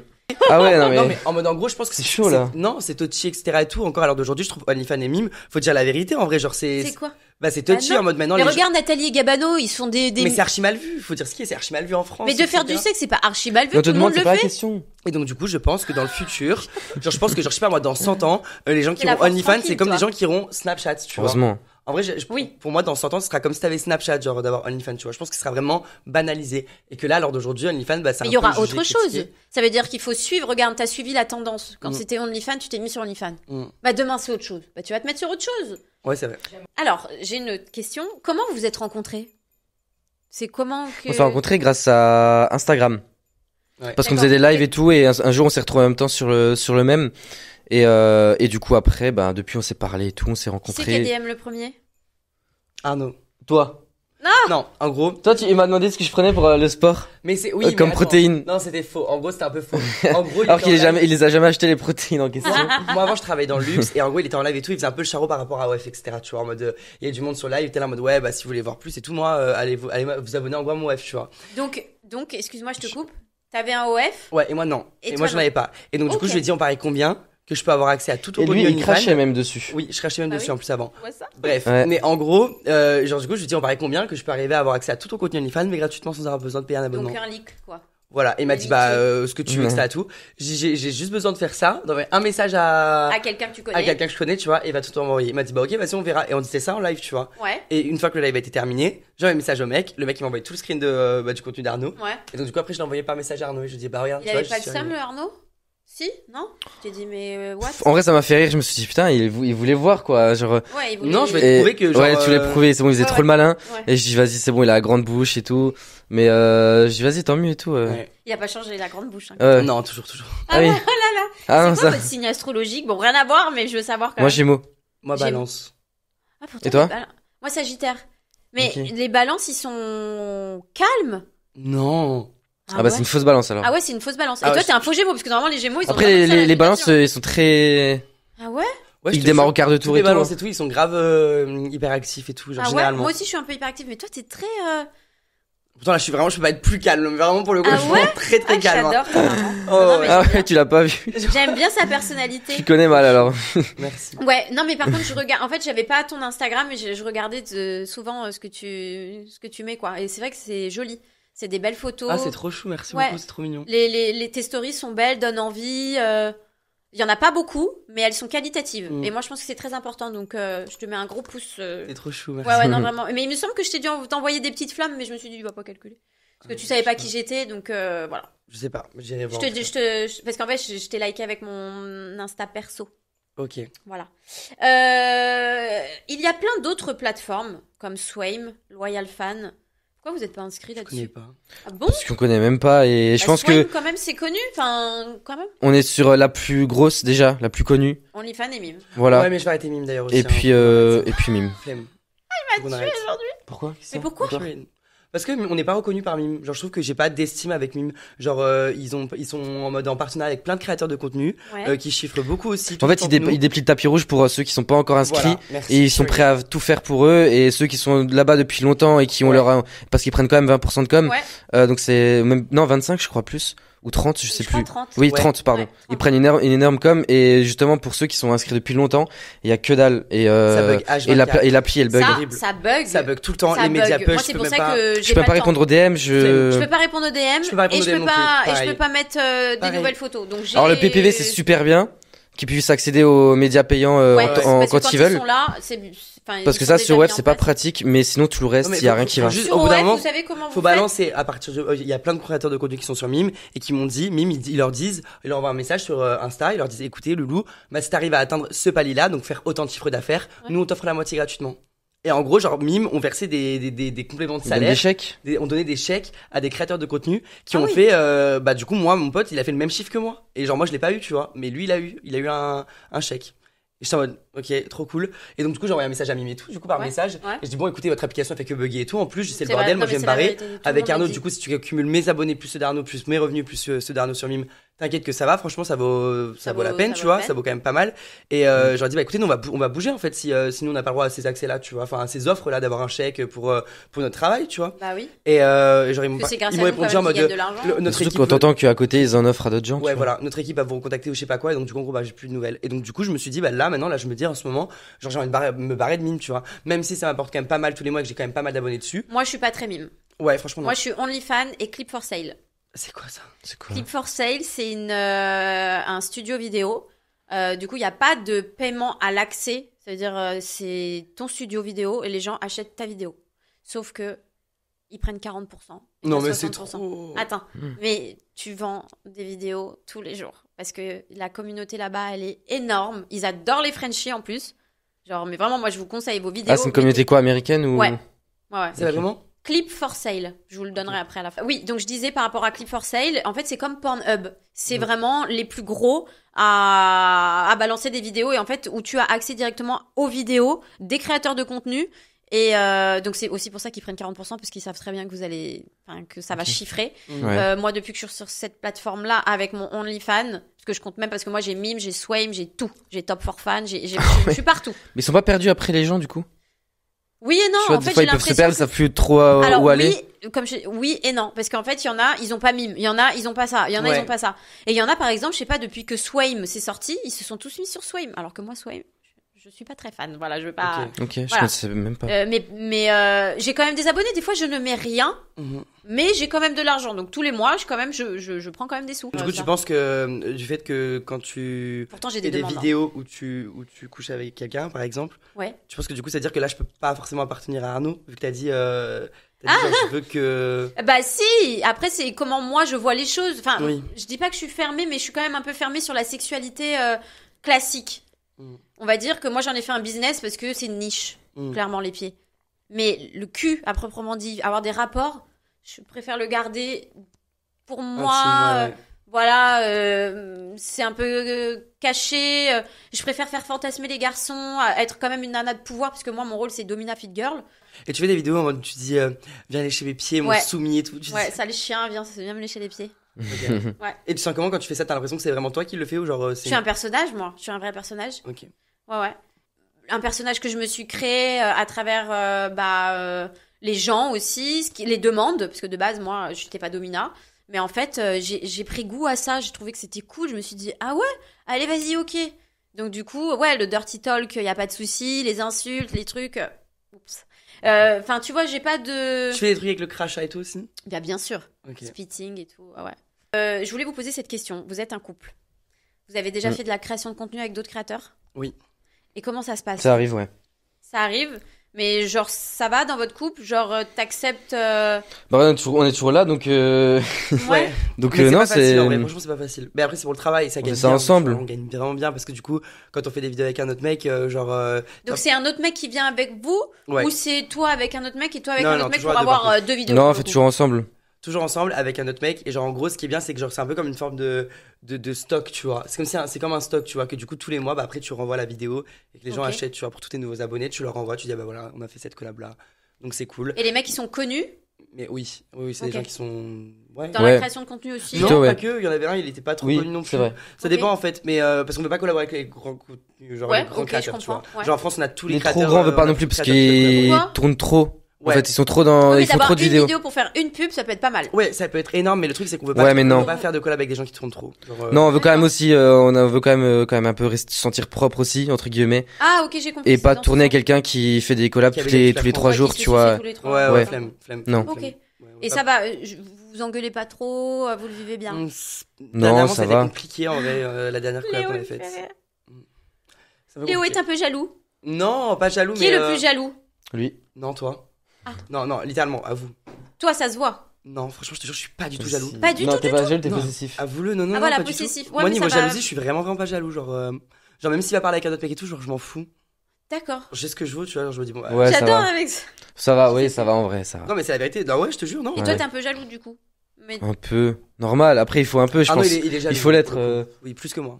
Ah ouais, non mais en mode en gros, je pense que c'est chaud là. Non, c'est touchy, etc. et tout. Encore à l'heure d'aujourd'hui, je trouve OnlyFans et mime, faut dire la vérité en vrai, genre c'est quoi? Bah c'est touchy en mode maintenant. Mais regarde Nathalie et Gabano, ils sont des. Mais c'est archi mal vu, faut dire ce qui est, c'est archi mal vu en France. Mais de faire du sexe, c'est pas archi mal vu, tout le monde le fait. Et donc du coup, je pense que dans le futur, genre je pense que genre je sais pas moi dans 100 ans, les gens qui auront OnlyFans, c'est comme des gens qui auront Snapchat, tu vois. Heureusement. En vrai, pour moi, dans 100 ans, ce sera comme si t'avais Snapchat, genre d'avoir OnlyFans, tu vois. Je pense que ce sera vraiment banalisé. Et que là, à l'heure d'aujourd'hui, OnlyFans, bah, ça. Il y aura autre chose. Ça veut dire qu'il faut suivre. Regarde, t'as suivi la tendance. Quand c'était OnlyFans, tu t'es mis sur OnlyFans. Bah, demain, c'est autre chose. Bah, tu vas te mettre sur autre chose. Ouais, c'est vrai. Alors, j'ai une autre question. Comment vous vous êtes rencontrés? C'est comment que. On s'est rencontrés grâce à Instagram. Ouais. Parce qu'on faisait des lives et tout, et un jour, on s'est retrouvés en même temps sur le même. Et du coup, après, bah, depuis, on s'est parlé et tout, on s'est rencontrés. C'est qui DM le premier? Arnaud. Toi. Non, en gros. Toi, il m'a demandé ce que je prenais pour le sport. Mais c'est, oui, comme protéines. Non, c'était faux. En gros, c'était un peu faux. En gros, alors qu'il les a jamais acheté les protéines en question. Moi, avant, je travaillais dans le luxe et en gros, il était en live et tout. Il faisait un peu le charreau par rapport à OF, etc. Tu vois, en mode, il y a du monde sur live. Il était là en mode, ouais, bah, si vous voulez voir plus et tout, moi, allez vous abonner en gros à mon OF, tu vois. Donc, excuse-moi, je te coupe. T'avais un OF? Ouais, et moi, non. Et moi, je n'en avais pas. Et donc, du coup, je lui ai dit, on parie combien? Que je peux avoir accès à tout ton contenu. Et lui, il crachait même dessus. Oui, je crachais même dessus en plus avant. Ouais, ça. Bref, mais en gros, genre du coup, je lui dis on paraît combien que je peux arriver à avoir accès à tout ton contenu OnlyFans mais gratuitement sans avoir besoin de payer un abonnement. Donc un leak quoi. Voilà, et il m'a dit ce que tu veux etc. tout. J'ai juste besoin de faire ça, d'envoyer un message à quelqu'un que tu connais. À quelqu'un que je connais, tu vois, et il va tout m'envoyer. Il m'a dit OK, vas-y, on verra et on disait ça en live, tu vois. Ouais. Et une fois que le live a été terminé, j'ai envoyé un message au mec, le mec il m'a envoyé tout le screen de du contenu d'Arnaud. Ouais. Et donc du coup après je l'ai envoyé par message à Arnaud et je lui ai dit regarde, il avait pas le seum le Arnaud? Si, non? Tu t'es dit, mais what? En vrai, ça m'a fait rire. Je me suis dit, putain, il voulait voir, quoi. Genre. Ouais, il voulait. Non, je vais te prouver que genre. Ouais, tu l'as prouvé, c'est bon, il faisait trop le malin. Ouais. Et je dis, vas-y, c'est bon, il a la grande bouche et tout. Mais, je dis, vas-y, tant mieux et tout. Ouais. Il a pas changé la grande bouche. Hein. Non, toujours. Ah oui. Ouais, oh là là. Ah, c'est quoi votre signe astrologique? Bon, rien à voir, mais je veux savoir quand Moi, même. Gémeaux. Moi, Balance. Ah, pourtant, et toi? Moi, Sagittaire. Mais les balances, ils sont calmes. Non. Ah bah, c'est une fausse balance alors. Ah ouais, c'est une fausse balance. Et toi, t'es un faux Gémeaux, parce que normalement, les Gémeaux, ils sont. Après, les balances, ils sont très. Ah ouais? Ils démarrent au quart de tour et tout. Les balances et tout, ils sont grave hyper actifs et tout, genre ah généralement. Ouais, moi aussi, je suis un peu hyper active, mais toi, t'es très. Pourtant là, je peux pas être plus calme. Vraiment pour le coup, je suis très très calme. J'adore ta maman. Ah ouais, tu l'as pas vu. J'aime bien sa personnalité. Tu connais mal alors. Merci. Ouais, non mais par contre je regarde. En fait, j'avais pas ton Instagram, mais je regardais souvent ce que tu mets quoi. Et c'est vrai que c'est joli. C'est des belles photos. Ah, c'est trop chou. Merci beaucoup, c'est trop mignon. Tes stories sont belles, donnent envie. Il y en a pas beaucoup, mais elles sont qualitatives. Et moi, je pense que c'est très important. Donc, je te mets un gros pouce. C'est trop chou, merci. Ouais, non, vraiment. Mais il me semble que je t'ai dû t'envoyer des petites flammes, mais je me suis dit, il va pas calculer. Parce que tu savais pas qui j'étais, donc voilà. Je sais pas, j'irai voir. Parce qu'en fait, je t'ai liké avec mon Insta perso. Ok. Voilà. Il y a plein d'autres plateformes, comme Swame, Loyal Fan. Pourquoi vous n'êtes pas inscrit là-dessus? Je connais pas. Ah bon? Parce qu'on connaît même pas et je pense Swame, que quand même, c'est connu. Enfin, quand même. on est sur la plus grosse déjà, la plus connue. OnlyFans et Mime. Voilà. Ouais, mais je vais arrêter Mime d'ailleurs aussi. Et puis Mime. Flemme. Ah, il m'a tué aujourd'hui. Pourquoi? Mais pourquoi? Parce que on n'est pas reconnu par Mime. Genre, je trouve que j'ai pas d'estime avec Mime. Genre, ils sont en mode en partenariat avec plein de créateurs de contenu qui chiffrent beaucoup aussi. En fait, ils déplient le tapis rouge pour ceux qui sont pas encore inscrits. Voilà, et ils sont prêts à tout faire pour eux. Et ceux qui sont là-bas depuis longtemps et qui ont parce qu'ils prennent quand même 20% de com. Donc c'est même, non, 25, je crois plus. Ou 30, je sais plus. 30. Oui, 30, pardon. Ouais, 30. Ils prennent une énorme com et justement pour ceux qui sont inscrits depuis longtemps, il y a que dalle et l'appli elle bug. Ça bug tout le temps, les médias push. Moi, c'est pour ça que je peux pas répondre aux DM, je peux pas répondre aux DM et je peux pas mettre des nouvelles photos. Donc alors le PPV c'est super bien qu'ils puissent accéder aux médias payants quand ils veulent. Parce que ça sur web c'est pas pratique, mais sinon tout le reste il y a rien qui va. Juste au bout d'un moment, vous savez comment faut balancer à partir de il y a plein de créateurs de contenu qui sont sur Mime et qui m'ont dit Mime ils leur envoient un message sur Insta, ils leur disent écoutez Loulou, si t'arrives à atteindre ce palier là, donc faire autant de chiffre d'affaires, nous on t'offre la moitié gratuitement. Et en gros, genre, Mime ont versé des compléments de salaire. Des chèques. On donnait des chèques à des créateurs de contenu qui ont fait, du coup, moi, mon pote, il a fait le même chiffre que moi. Et genre, moi, je l'ai pas eu, tu vois. Mais lui, il a eu un chèque. Et j'étais en mode, ok, trop cool. Et donc, du coup, j'ai envoyé un message à Mime et tout, du coup, par message. Et je dis, bon, écoutez, votre application fait que bugger et tout. En plus, c'est le bordel, moi, je vais me barrer. Avec Arnaud, du coup, si tu cumules mes abonnés plus ceux d'Arnaud, plus mes revenus, plus ceux d'Arnaud sur Mime, t'inquiète que ça va, franchement, ça vaut la peine, tu vois, ça vaut quand même pas mal. Et je leur dis, écoutez, nous, on va bouger, en fait, si nous, on n'a pas le droit à ces accès-là, tu vois, enfin, à ces offres-là, d'avoir un chèque pour notre travail, tu vois. Bah oui. Et genre, ils m'ont répondu en mode, notre équipe. Quand t'entends qu'à côté, ils en offrent à d'autres gens. Ouais, voilà, notre équipe va vous recontacter ou je sais pas quoi, et donc, du coup, en gros, j'ai plus de nouvelles. Et donc, du coup, je me suis dit, maintenant, je me dis, en ce moment, genre, j'ai envie de me barrer de Mime, tu vois. Même si ça m'apporte quand même pas mal tous les mois et que j'ai quand même pas mal d'abonnés dessus. Moi, je suis pas très Mime. Ouais, franchement, non. Moi, je suis OnlyFans et Clip for Sale. C'est quoi ça? Clip for Sale, c'est un studio vidéo. Du coup, il n'y a pas de paiement à l'accès. Ça veut dire, c'est ton studio vidéo et les gens achètent ta vidéo. Sauf que ils prennent 40%. Non, mais c'est trop. Attends, mais tu vends des vidéos tous les jours. Parce que la communauté là-bas, elle est énorme. Ils adorent les Frenchies en plus. Genre, mais vraiment, moi, je vous conseille vos vidéos. Ah, c'est une communauté quoi, américaine ou... Ouais. C'est vraiment Clip for Sale, je vous le donnerai après à la fin. Oui, donc je disais par rapport à Clip for Sale, en fait c'est comme Pornhub, c'est vraiment les plus gros à balancer des vidéos et en fait où tu as accès directement aux vidéos des créateurs de contenu et donc c'est aussi pour ça qu'ils prennent 40% parce qu'ils savent très bien que ça va chiffrer. Moi depuis que je suis sur cette plateforme là avec mon OnlyFans, parce que je compte même parce que moi j'ai Mime, j'ai Swame, j'ai tout, j'ai Top for Fan, je suis partout. Mais ils sont pas perdus après les gens du coup? Oui et non, en fait, ils peuvent se perdre, ça plus trop où aller. Oui et non, parce qu'en fait, il y en a, ils ont pas Mime, il y en a, ils ont pas ça, il y en a, ils ont pas ça. Et il y en a, par exemple, je sais pas, depuis que Swame s'est sorti, ils se sont tous mis sur Swame, alors que moi, Swame, je suis pas très fan. Voilà, je veux pas. Ok, je connaissais même pas. Mais j'ai quand même des abonnés. Des fois, je ne mets rien, mais j'ai quand même de l'argent. Donc tous les mois, je prends quand même des sous. Du coup, tu penses que du fait que quand tu pourtant j'ai des vidéos où tu couches avec quelqu'un, par exemple, tu penses que du coup, ça veut dire que là, je peux pas forcément appartenir à Arnaud, vu que t'as dit. Je veux que. Bah si. Après, c'est comment moi je vois les choses. Enfin, je dis pas que je suis fermée, mais je suis quand même un peu fermée sur la sexualité classique. On va dire que moi j'en ai fait un business parce que c'est une niche, clairement les pieds. Mais le cul, à proprement dit, avoir des rapports, je préfère le garder pour moi. Voilà, c'est un peu caché. Je préfère faire fantasmer les garçons, être quand même une nana de pouvoir, parce que moi mon rôle c'est Domina Fit Girl. Et tu fais des vidéos en mode tu dis viens lécher mes pieds, mon soumis et tout. Ça le chien, viens me lécher les pieds. Et tu sens comment quand tu fais ça, t'as l'impression que c'est vraiment toi qui le fais ou genre Je suis un personnage, moi. Je suis un vrai personnage. Ok. Ouais. Un personnage que je me suis créé à travers les gens aussi, les demandes, parce que de base, moi, je n'étais pas domina. Mais en fait, j'ai pris goût à ça. J'ai trouvé que c'était cool. Je me suis dit, ah ouais, allez, vas-y, ok. Donc du coup, ouais, le dirty talk, y a pas de souci. Les insultes, les trucs. Oups. Enfin, tu vois, j'ai pas de. Tu fais des trucs avec le crachat et tout aussi? Bien sûr. Okay. Spitting et tout. Ouais. Je voulais vous poser cette question. Vous êtes un couple. Vous avez déjà fait de la création de contenu avec d'autres créateurs? Oui. Et comment ça se passe? Ça arrive, ouais. Ça arrive. Mais genre, ça va dans votre couple? Genre, t'acceptes... Bah, on est toujours là, donc... Ouais. Donc, non, non, c'est... En vrai, franchement, c'est pas facile. Mais après, c'est pour le travail, ça gagne bien. Ça ensemble. On gagne vraiment bien, parce que du coup, quand on fait des vidéos avec un autre mec, Donc, c'est un autre mec qui vient avec vous? Ouais. Ou c'est toi avec un autre mec et toi avec un autre mec pour deux avoir 2 vidéos? Non, on fait toujours ensemble. Toujours ensemble avec un autre mec, et genre en gros ce qui est bien c'est que genre c'est un peu comme une forme de stock, tu vois. C'est comme un stock, tu vois, que du coup tous les mois bah après tu renvoies la vidéo et que les gens achètent, tu vois, pour tous tes nouveaux abonnés, tu leur renvoies, tu dis ah bah voilà, on a fait cette collab là. Donc c'est cool. Et les mecs ils sont connus? Mais oui, c'est des gens qui sont dans la création de contenu aussi. Non, pas que, il y en avait un, il était pas trop connu non plus. C'est vrai. Ça dépend en fait, mais parce qu'on peut pas collaborer avec les grands contenus, genre les grands créateurs, tu vois. Genre en France on a tous les créateurs. Les trop grands on veut pas non plus parce qu'ils tournent trop. En fait, ils sont trop dans. Ils font trop de vidéos. Une vidéo pour faire une pub, ça peut être pas mal. Ouais, ça peut être énorme, mais le truc c'est qu'on veut pas. On veut pas faire de collab avec des gens qui tournent trop. Non, on veut quand même aussi. On veut quand même un peu se sentir propre aussi entre guillemets. Ah ok, j'ai compris. Et pas tourner avec quelqu'un qui fait des collabs tous les 3 jours, tu vois. Ouais, flemme. Non. Ok. Et ça va. Vous engueulez pas trop, vous le vivez bien. Non, ça va. C'était compliqué en vrai la dernière collab qu'on avait faite. Léo est un peu jaloux. Non, pas jaloux. Qui est le plus jaloux? Lui. Non, toi. Ah. Non, littéralement, à vous. Toi, ça se voit. Non, franchement, je te jure, je suis pas du tout jaloux. Pas du tout. Non, t'es pas jaloux, t'es possessif. Avoue-le, non. Ah voilà, pas possessif. Moi, niveau jalousie, je suis vraiment pas jaloux. Genre même s'il va parler avec un autre mec et tout, genre, je m'en fous. D'accord. J'ai ce que je veux, tu vois, genre, je me dis, bon. Ouais, j'adore avec ça. Ça va, oui, ça va en vrai, ça va. Non, mais c'est la vérité. Non, ouais, je te jure, non. Et toi, t'es un peu jaloux du coup? Un peu. Normal. Après, il faut un peu, je pense. Il faut l'être. Oui, plus que moi.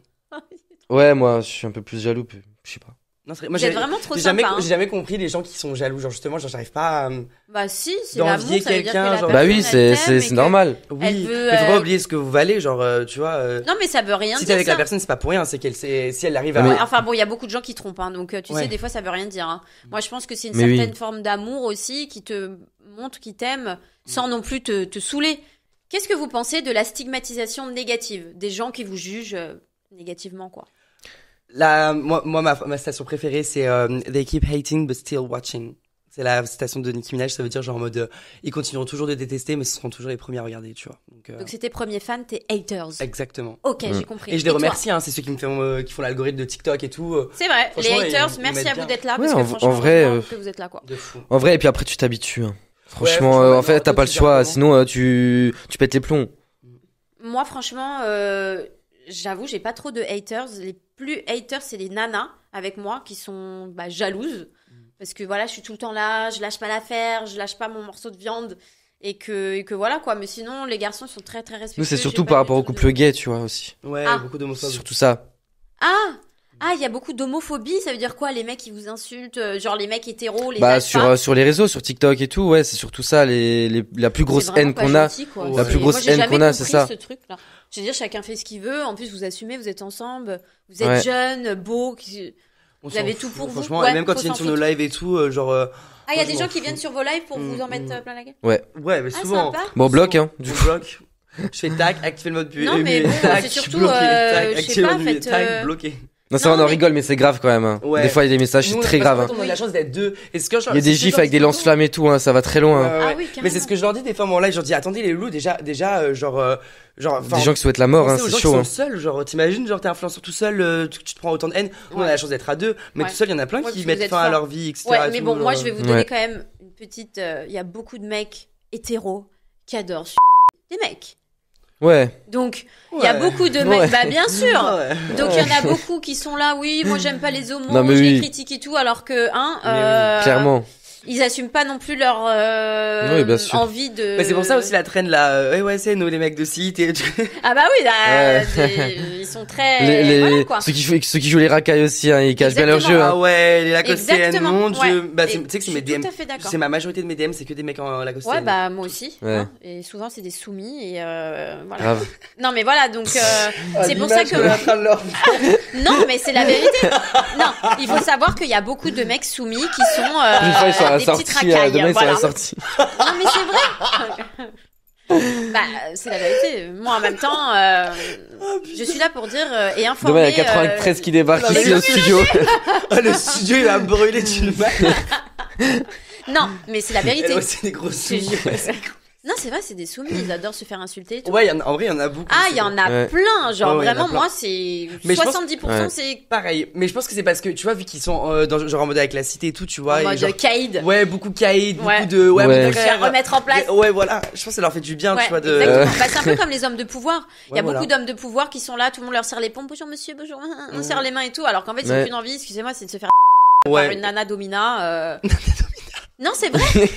Ouais, moi, je suis un peu plus jaloux, je sais pas. Non, moi, j'ai vraiment trop sympa. J'ai jamais compris les gens qui sont jaloux, genre justement, genre j'arrive pas à bah si, c'est l'amour, ça veut dire que la bah oui, c'est normal. Oui, mais faut pas oublier ce que vous valez, genre tu vois. Non mais ça veut rien dire. Si t'es avec la personne, c'est pas pour rien, c'est si elle arrive à. Enfin bon, il y a beaucoup de gens qui trompent, hein, donc tu sais, des fois ça veut rien dire. Hein. Moi, je pense que c'est une certaine forme d'amour aussi qui te montre, qui t'aime, sans non plus te saouler. Qu'est-ce que vous pensez de la stigmatisation négative des gens qui vous jugent négativement, quoi? Moi, ma citation préférée, c'est They keep hating but still watching. C'est la citation de Nicki Minaj, ça veut dire genre en mode ils continueront toujours de détester, mais ce seront toujours les premiers à regarder, tu vois. Donc c'est tes premiers fans, tes haters. Exactement. Ok, j'ai compris. Et je les remercie, hein, c'est ceux qui font l'algorithme de TikTok et tout. C'est vrai, les haters, merci à vous d'être là, parce que franchement, en vrai, que vous êtes là, quoi. De fou. En vrai, et puis après tu t'habitues. Hein. Franchement, en fait, t'as pas le choix, sinon tu pètes les plombs. Moi, franchement, j'avoue, j'ai pas trop de haters. Les plus haters, c'est les nanas avec moi qui sont jalouses. Parce que voilà, je suis tout le temps là, je lâche pas l'affaire, je lâche pas mon morceau de viande. Et que voilà quoi. Mais sinon, les garçons sont très très respectueux. Nous, c'est surtout par rapport au couple gay, tu vois aussi. Ouais, beaucoup d'homophobie. Surtout ça. Il y a beaucoup d'homophobie, ça veut dire quoi? Les mecs qui vous insultent, genre les mecs hétéros, les sur les réseaux, sur TikTok et tout, ouais, c'est surtout ça, la plus grosse haine qu'on a. La plus grosse haine qu'on a, c'est ça. Ce truc là. Je veux dire, chacun fait ce qu'il veut. En plus, vous assumez, vous êtes ensemble, vous êtes jeunes, beaux, vous avez tout pour vous. Franchement, et même quand ils viennent sur nos lives et tout, genre. Il y a des gens qui viennent sur vos lives pour vous en mettre plein la gueule. Ouais, mais souvent. Bon, bloc, hein. Du bloc. Je fais tac, activer le mode but. Non, mais bon, c'est surtout, je sais pas, faites. Bloqué. Non, ça va, on en rigole, mais c'est grave quand même. Hein. Ouais. Des fois, il y a des messages, c'est très grave. On a la chance d'être deux. Il y a des gifs avec des lance-flammes et tout, hein, ça va très loin. Ah oui, mais c'est ce que je leur dis des fois, mon live, je leur dis, attendez les loulous, déjà, genre, des gens qui souhaitent la mort, hein, c'est chaud. Des gens qui sont seuls, genre, t'imagines, genre, t'es influenceur tout seul, tu te prends autant de haine. On a la chance d'être à deux, mais tout seul, il y en a plein qui mettent fin à leur vie, etc. Ouais, mais bon, moi, je vais vous donner quand même une petite, il y a beaucoup de mecs hétéros qui adorent des mecs. Ouais. Donc, il y a beaucoup de mecs, bien sûr. Donc, il y en a beaucoup qui sont là, oui, moi j'aime pas les homos, je les critique et tout, alors que, clairement. Ils assument pas non plus leur envie de. Mais c'est pour ça aussi la traîne là. Ouais, c'est nous les mecs de site. Ah bah oui, ils sont très. Voilà, quoi. Ceux qui jouent les racailles aussi, hein, ils cachent bien leur jeu. Ah ouais, les Lagosiennes, mon dieu. Bah tu sais que c'est mes DM. Tout à fait d'accord. C'est ma majorité de mes DM, c'est que des mecs en Lagosienne. Ouais, bah moi aussi. Hein, et souvent c'est des soumis et voilà. Grave. Non mais voilà, donc c'est pour ça que. Non, mais c'est la vérité. Non, il faut savoir qu'il y a beaucoup de mecs soumis qui sont. la des sortie. petites racailles. Demain, Voilà. il sera sorti. Non, mais c'est vrai. Bah, c'est la vérité. Moi, en même temps, je suis là pour dire et informer. Demain, il y a 93 qui débarquent ici au studio. Le studio, il va brûler d'une balle. Non, mais c'est la vérité. Elle aussi des grosses soumis. Non, c'est vrai, c'est des soumis. Ils adorent se faire insulter. Et tout. Ouais, en vrai, il y en a beaucoup. Ah, il y en a plein. Genre, vraiment, moi, c'est mais 70%, c'est pareil. Mais je pense que c'est parce que, tu vois, vu qu'ils sont genre en mode avec la cité et tout, tu vois. en mode genre... caïd. Ouais, beaucoup caïd, Ouais. beaucoup de. Ouais, Ouais. mon frère. Remettre en place. Ouais, voilà. Je pense que ça leur fait du bien, tu vois. Exactement. Bah, c'est un peu comme les hommes de pouvoir. Il y a voilà. beaucoup d'hommes de pouvoir qui sont là, tout le monde leur serre les pompes. Bonjour monsieur, bonjour. On serre les mains et tout. Alors qu'en fait, ils ont qu'une envie, excusez-moi, c'est de se faire par une nana domina. Non, c'est vrai.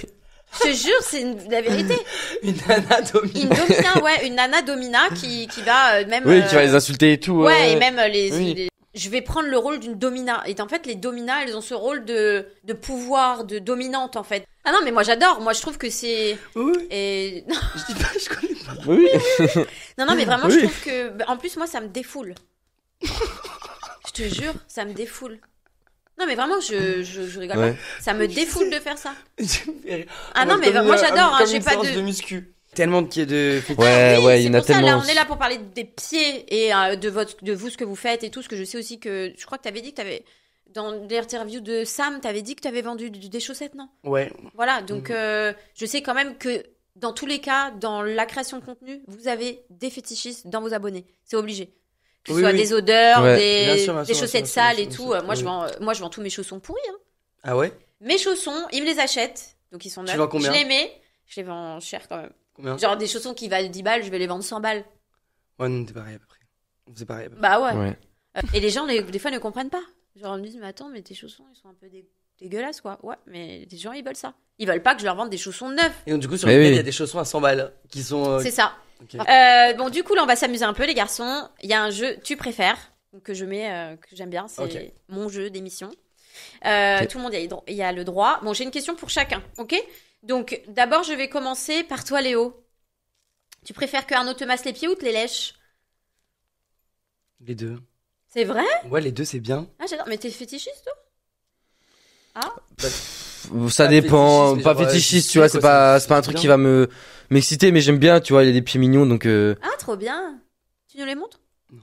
Je te jure, c'est la vérité. Une nana domina. Une domina, ouais, une nana domina qui va même. Oui, qui va les insulter et tout. Ouais, et même Oui. je vais prendre le rôle d'une domina. Et en fait, les dominas, elles ont ce rôle de pouvoir, de dominante, en fait. Ah non, mais moi j'adore. Moi, je trouve que c'est. Oui. Et non, Je dis pas, je connais pas. Oui. non, mais vraiment, Oui. je trouve que. En plus, moi, ça me défoule. Je te jure, ça me défoule. Non, mais vraiment, je rigole Ouais. pas. Ça me défoule de faire ça. Ah En non, mode mais comme moi une- j'adore. Hein, comme j'ai une pas séance de. de muscu. Tellement de. Ouais, Oui, ouais, il c'est y en a pour ça, tellement. là, on est là pour parler des pieds et de vous, ce que vous faites et tout, ce que je sais aussi que. Je crois que t'avais dit que t'avais. Dans l'interview de Sam, t'avais dit que t'avais vendu des chaussettes, non? Ouais. Voilà, donc je sais quand même que dans tous les cas, dans la création de contenu, vous avez des fétichistes dans vos abonnés. C'est obligé. Que ce Oui, soit oui. des odeurs, Ouais. Bien sûr, bien des sûr, chaussettes bien sûr, sales bien et sûr, tout. bien sûr. Moi, je vends tous mes chaussons pourris. Hein. Ah ouais? Mes chaussons, ils me les achètent. Donc ils sont neufs. vends combien? Je les mets. Je les vends cher quand même. Combien? Genre des chaussons qui valent 10 balles, je vais les vendre 100 balles. Ouais, non, t'es pareil à peu près. On faisait pareil à peu près. Bah ouais. Ouais. Et les gens, des fois, ne comprennent pas. Genre, ils me disent, mais attends, mais tes chaussons, ils sont un peu dégueulasses, quoi. Ouais, mais les gens, ils veulent ça. Ils veulent pas que je leur vende des chaussons neufs. Et donc, du coup, sur Mais lesquels oui. il y a des chaussons à 100 balles qui sont. C'est ça. Ok. Bon, du coup, là, on va s'amuser un peu, les garçons. Il y a un jeu, tu préfères, que je mets, que j'aime bien. C'est Ok. mon jeu d'émission. Ok. Tout le monde il y a le droit. Bon, j'ai une question pour chacun, ok? Donc, d'abord, je vais commencer par toi, Léo. Tu préfères que Arnaud te masse les pieds ou te les lèche? Les deux. C'est vrai? Ouais, les deux, c'est bien. Ah, j'adore. Mais t'es fétichiste, toi? Ah? Ça Pas dépend, fétichiste, pas mais genre, fétichiste, je tu vois, sais c'est quoi, pas, c'est c'est pas un truc bien. qui va m'exciter, mais j'aime bien, tu vois, il y a des pieds mignons, donc Ah, trop bien. Tu nous les montres? Non.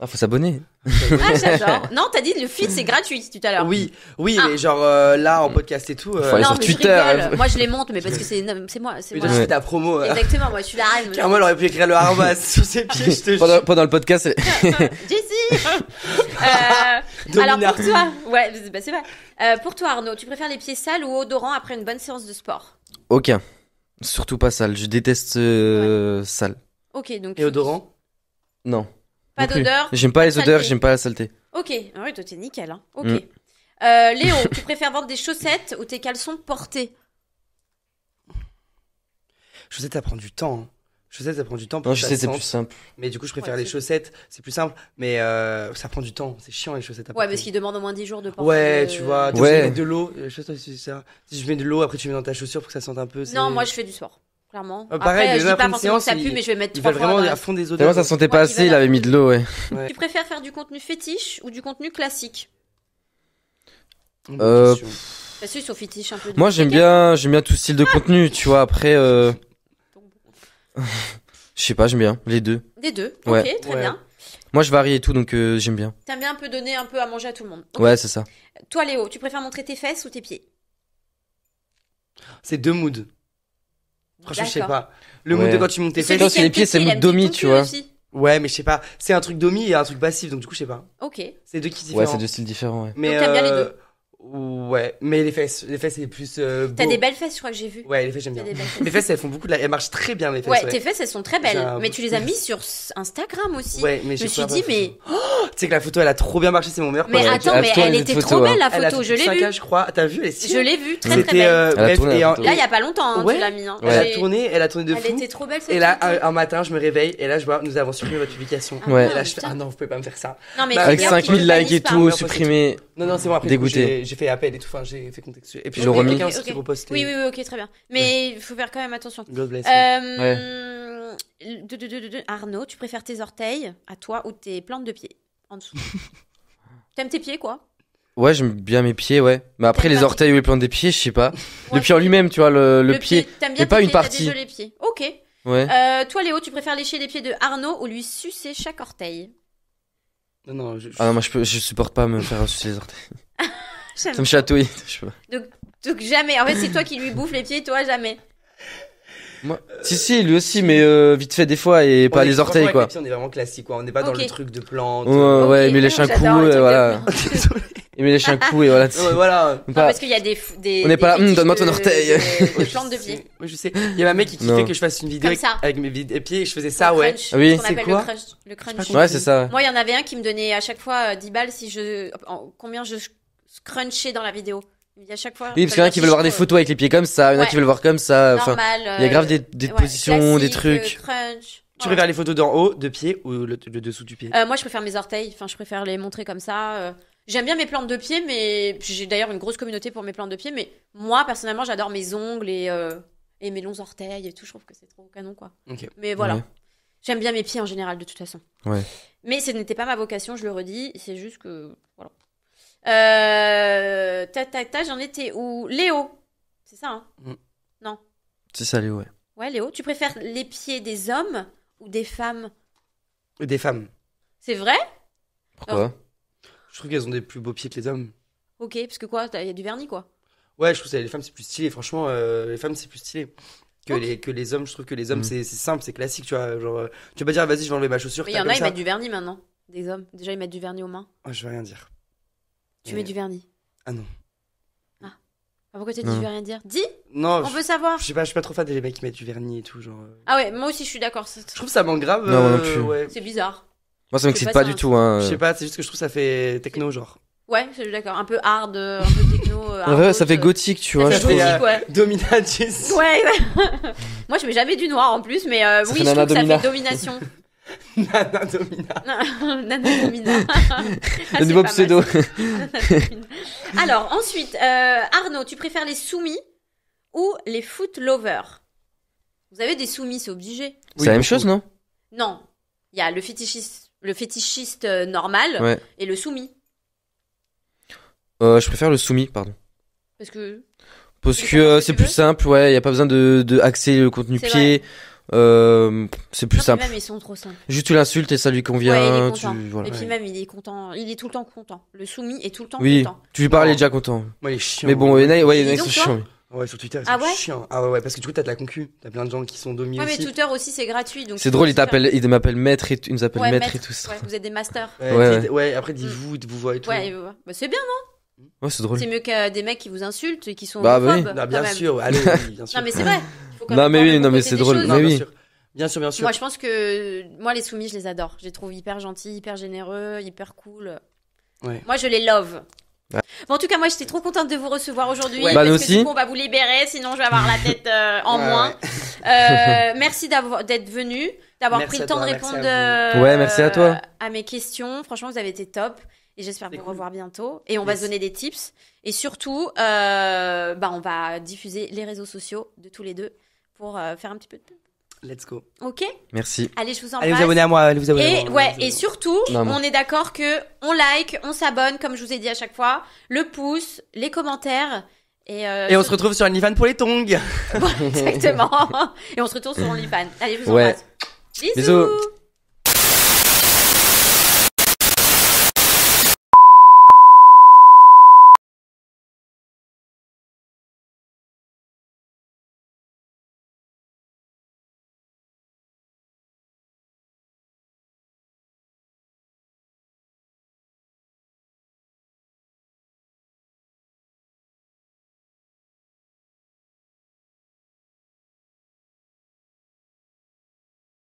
Oh. faut s'abonner. Ah, j'adore. Non, t'as dit le feed, c'est gratuit tout à l'heure. Oui, Ah. mais genre là, en podcast et tout. Faut aller Non, sur mais Twitter, je rigole. elle- Moi, je les monte, mais parce que c'est moi. C'est Mais moi. toi, tu fais ta promo. Exactement, moi, je suis la reine. Car moi, elle aurait pu écrire le arrobas sur ses pieds, je te jure. Pendant le podcast, Jessie Alors, Domina. pour toi, ouais, c'est vrai. Pour toi, Arnaud, tu préfères les pieds sales ou odorants après une bonne séance de sport? aucun. Surtout pas sale. Je déteste sale. Ok, donc. Et odorant? Non. Pas Non plus. d'odeur. J'aime pas les saleté. odeurs, j'aime pas la saleté. Ok, ah oui, toi, t'es nickel. Hein. Ok. Mm. Léo, tu préfères vendre des chaussettes ou tes caleçons portés? Chaussettes, ça prend du temps. Hein. Chaussettes, ça prend du temps. Pour Non, que je ça sais, c'est sente. plus simple. Mais du coup, je préfère Ouais, les c'est- chaussettes. C'est plus simple. Mais ça prend du temps. C'est chiant, les chaussettes. à Ouais, porter. parce qu'ils demandent au moins 10 jours de porter. Ouais, tu vois. T'es Ouais. obligé de mettre de l'eau. Je sais pas si c'est ça. Si je mets de l'eau, après tu mets dans ta chaussure pour que ça sente un peu. c'est- Non, moi, je fais du sport. Clairement. pareil, Après, mais je même dis pas après une forcément que ça séance, pue, mais je vais mettre Ils 3 veulent fois. vraiment dans la- à fond des odeurs. Tellement ça sentait pas Ouais, assez, ils il avait mis de l'eau, ouais. Ouais. Tu préfères faire du contenu fétiche ou du contenu classique? Euh, Parce qu'ils sont fétiches un peu. Moi, j'aime bien tout style de contenu, tu vois. Après, je sais pas, j'aime bien les deux. Des deux. Ouais. Ok, très Ouais. bien. Moi, je varie et tout, donc j'aime bien. T'aimes bien un peu donner un peu à manger à tout le monde. Ok. Ouais, c'est ça. Toi, Léo, tu préfères montrer tes fesses ou tes pieds? C'est deux moods. Franchement, je sais D'accord. pas. Le mood Ouais. de quand tu montes tes Celui fesses. Toi, c'est les pieds, c'est il mood aime domi, tout tu cul vois. aussi. Ouais, mais je sais pas. C'est un truc domi et un truc passif, donc du coup, je sais pas. Ok. C'est deux qui différents. Ouais, c'est deux styles différents, ouais. Mais Donc, t'aimes bien les deux. Ouais, mais les fesses c'est plus. T'as beau. des belles fesses, je crois que j'ai vu. Ouais, les fesses j'aime T'as bien. des belles fesses. Mes fesses elles font beaucoup elles marchent très bien mes fesses. Ouais, tes fesses, elles sont très belles. J'ai un Mais beau tu les as fils. mis sur Instagram aussi. Ouais, mais Je me suis sais pas, dit, mais. Tu sais que la photo elle a trop bien marché, c'est mon meilleur Mais pote. Ouais, attends, elle mais tourne elle les était photos, trop belle hein. la Elle a photo, fait je l'ai 5 vue. ans, je crois. T'as vu, elle est Je l'ai vue, très très C'était belle. Elle a bref, tourné la et en- photo. Là, il y a pas longtemps, hein, Ouais. tu l'as mis. Hein. elle a J'ai- tourné de Elle fou. était trop belle cette Et là, photo. un matin, je me réveille et là, je vois, nous avons supprimé votre publication. Ah, Ouais. Et là, je fais, putain. ah non, vous pouvez pas me faire ça. Non, mais Bah, Avec regarde, 5000 tu likes et paniques pas. tout, Ouais, supprimé. Non, c'est bon, après, du coup, Dégoûté. j'ai fait appel et tout, enfin, j'ai fait contextuel. Et puis, Ils l'ont remis. quelqu'un Ok, aussi qui ok. repostait. Oui, ok, très bien. Mais il faut faire quand même attention. God bless. Arnaud, tu préfères tes orteils à toi ou tes plantes de pied en dessous? T'aimes tes pieds, quoi? Ouais, j'aime bien mes pieds, ouais. Mais après, les orteils ou les plantes des pieds, je sais pas. Le pied en lui-même, tu vois, le pied. T'aimes bien mais pas une partie. T'as des jolis pieds. Ok. Ouais. Toi, Léo, tu préfères lécher les pieds de Arnaud ou lui sucer chaque orteil? Non, Ah non, moi, je supporte pas me faire sucer les orteils. Ça me chatouille, je sais pas. Donc jamais. En fait, c'est toi qui lui bouffe les pieds, toi, jamais. Moi, si, lui aussi, mais vite fait des fois et pas les orteils, quoi. Avec les pieds, on est vraiment classique, quoi. On n'est pas dans le truc de plantes. Ouais, il me lèche un coup, et voilà. Il me lèche un coup, et voilà. Voilà. Non, parce qu'il y a des on n'est pas là, donne-moi ton orteil. Des plantes de pieds. Oui, je sais. Il y a ma mec qui kiffait que je fasse une vidéo avec mes pieds et je faisais ça, ouais. Oui. C'est quoi? Le crunch. Ouais, c'est ça. Moi, il y en avait un qui me donnait à chaque fois 10 balles si combien je crunchais dans la vidéo. Il y a chaque fois. Oui, parce qu'il y en a qui veulent voir des photos avec les pieds comme ça, il y en a qui veulent voir comme ça. Normal. Il y a grave des positions, des trucs. Crunch. Tu préfères les photos d'en haut, de pied ou le dessous du pied? Moi, je préfère mes orteils. Enfin, je préfère les montrer comme ça. J'aime bien mes plantes de pied, mais j'ai d'ailleurs une grosse communauté pour mes plantes de pied. Mais moi, personnellement, j'adore mes ongles et mes longs orteils et tout. Je trouve que c'est trop canon, quoi. Okay. Mais voilà. Ouais. J'aime bien mes pieds en général, de toute façon. Ouais. Mais ce n'était pas ma vocation, je le redis. C'est juste que voilà. J'en étais où? Léo, c'est ça, hein? Non. C'est ça, Léo, ouais. Ouais, Léo, tu préfères les pieds des hommes ou des femmes? Des femmes. C'est vrai? Pourquoi? Je trouve qu'elles ont des plus beaux pieds que les hommes. Ok, parce que quoi? Il y a du vernis, quoi? Ouais, je trouve que les femmes, c'est plus stylé. Franchement, les femmes, c'est plus stylé que les hommes. Je trouve que les hommes, c'est simple, c'est classique, tu vois. Genre, tu vas pas dire, vas-y, je vais enlever ma chaussure. Mais il y en a, ils mettent du vernis maintenant. Des hommes. Déjà, ils mettent du vernis aux mains. Ouais, je vais rien dire. Tu mets du vernis? Ah non. Ah. Pourquoi t'as dit je vais rien dire? Dis! Non. On veut savoir. Je sais pas, je suis pas trop fan des mecs qui mettent du vernis et tout, genre. Ah ouais, moi aussi je suis d'accord. Je trouve ça manque grave. Non, non plus. Ouais. C'est bizarre. Moi ça m'excite pas du tout, hein. Je sais pas, c'est juste que je trouve ça fait techno, genre. Ouais, je suis d'accord. Un peu hard, un peu techno. Ouais, ça fait gothique, tu vois. Ça fait gothique, ouais. Dominatus. Ouais. Moi je mets jamais du noir en plus, mais oui, je trouve que ça fait domination. Nana Domina. Nana Domina. Le nouveau pseudo. Alors, ensuite, Arnaud, tu préfères les soumis ou les foot lovers? Vous avez des soumis, c'est obligé. C'est la même chose, non? Non. Il y a le fétichiste normal et le soumis. Je préfère le soumis, pardon. Parce que c'est plus simple, ouais. Il y a pas besoin de axer le contenu pied. C'est plus simple. Même ils sont trop simples. Juste tu l'insultes et ça lui convient. Ouais, il est content. Voilà. Et puis même il est content. Il est tout le temps content. Le soumis est tout le temps content. Tu lui parles, il est déjà content. Ouais, il est chiant. Mais bon, il y en a qui sont chiants. Ouais, sur Twitter, c'est chiant. Ah ouais, parce que du coup, t'as de la concu. T'as plein de gens qui sont dominés. Ouais, mais Twitter aussi, c'est gratuit. Donc c'est drôle, il m'appelle maître et il nous appelle maître et tout ça. Ouais, vous êtes des masters. Ouais, après, dit vous voit et tout. Ouais, bah, c'est bien, non? Ouais, c'est drôle. C'est mieux que des mecs qui vous insultent et qui sont homophobes. Bah, bien sûr, allez, bien sûr. Non, mais c'est vrai. Non, mais oui, non, mais c'est drôle. Mais oui. Bien sûr. Moi, je pense que les soumis, je les adore. Je les trouve hyper gentils, hyper généreux, hyper cool. Ouais. Moi, je les love. Ouais. Bon, en tout cas, moi, j'étais trop contente de vous recevoir aujourd'hui. Ouais. Parce que aussi. du coup, on va vous libérer, sinon je vais avoir la tête en moins. Merci d'être venu, d'avoir pris le temps de répondre merci à toi. À mes questions. Franchement, vous avez été top. Et j'espère vous revoir bientôt. Et on va se donner des tips. Et surtout, on va diffuser les réseaux sociaux de tous les deux pour faire un petit peu de pub. Let's go. Ok. Merci. Allez, je vous embrasse. Allez vous abonner à moi. Et surtout, on est d'accord que on like, on s'abonne, comme je vous ai dit à chaque fois, le pouce, les commentaires. Et on se retrouve sur OnlyFans pour les tongs. Exactement. Et on se retrouve sur OnlyFans. Allez, je vous embrasse. Bisous.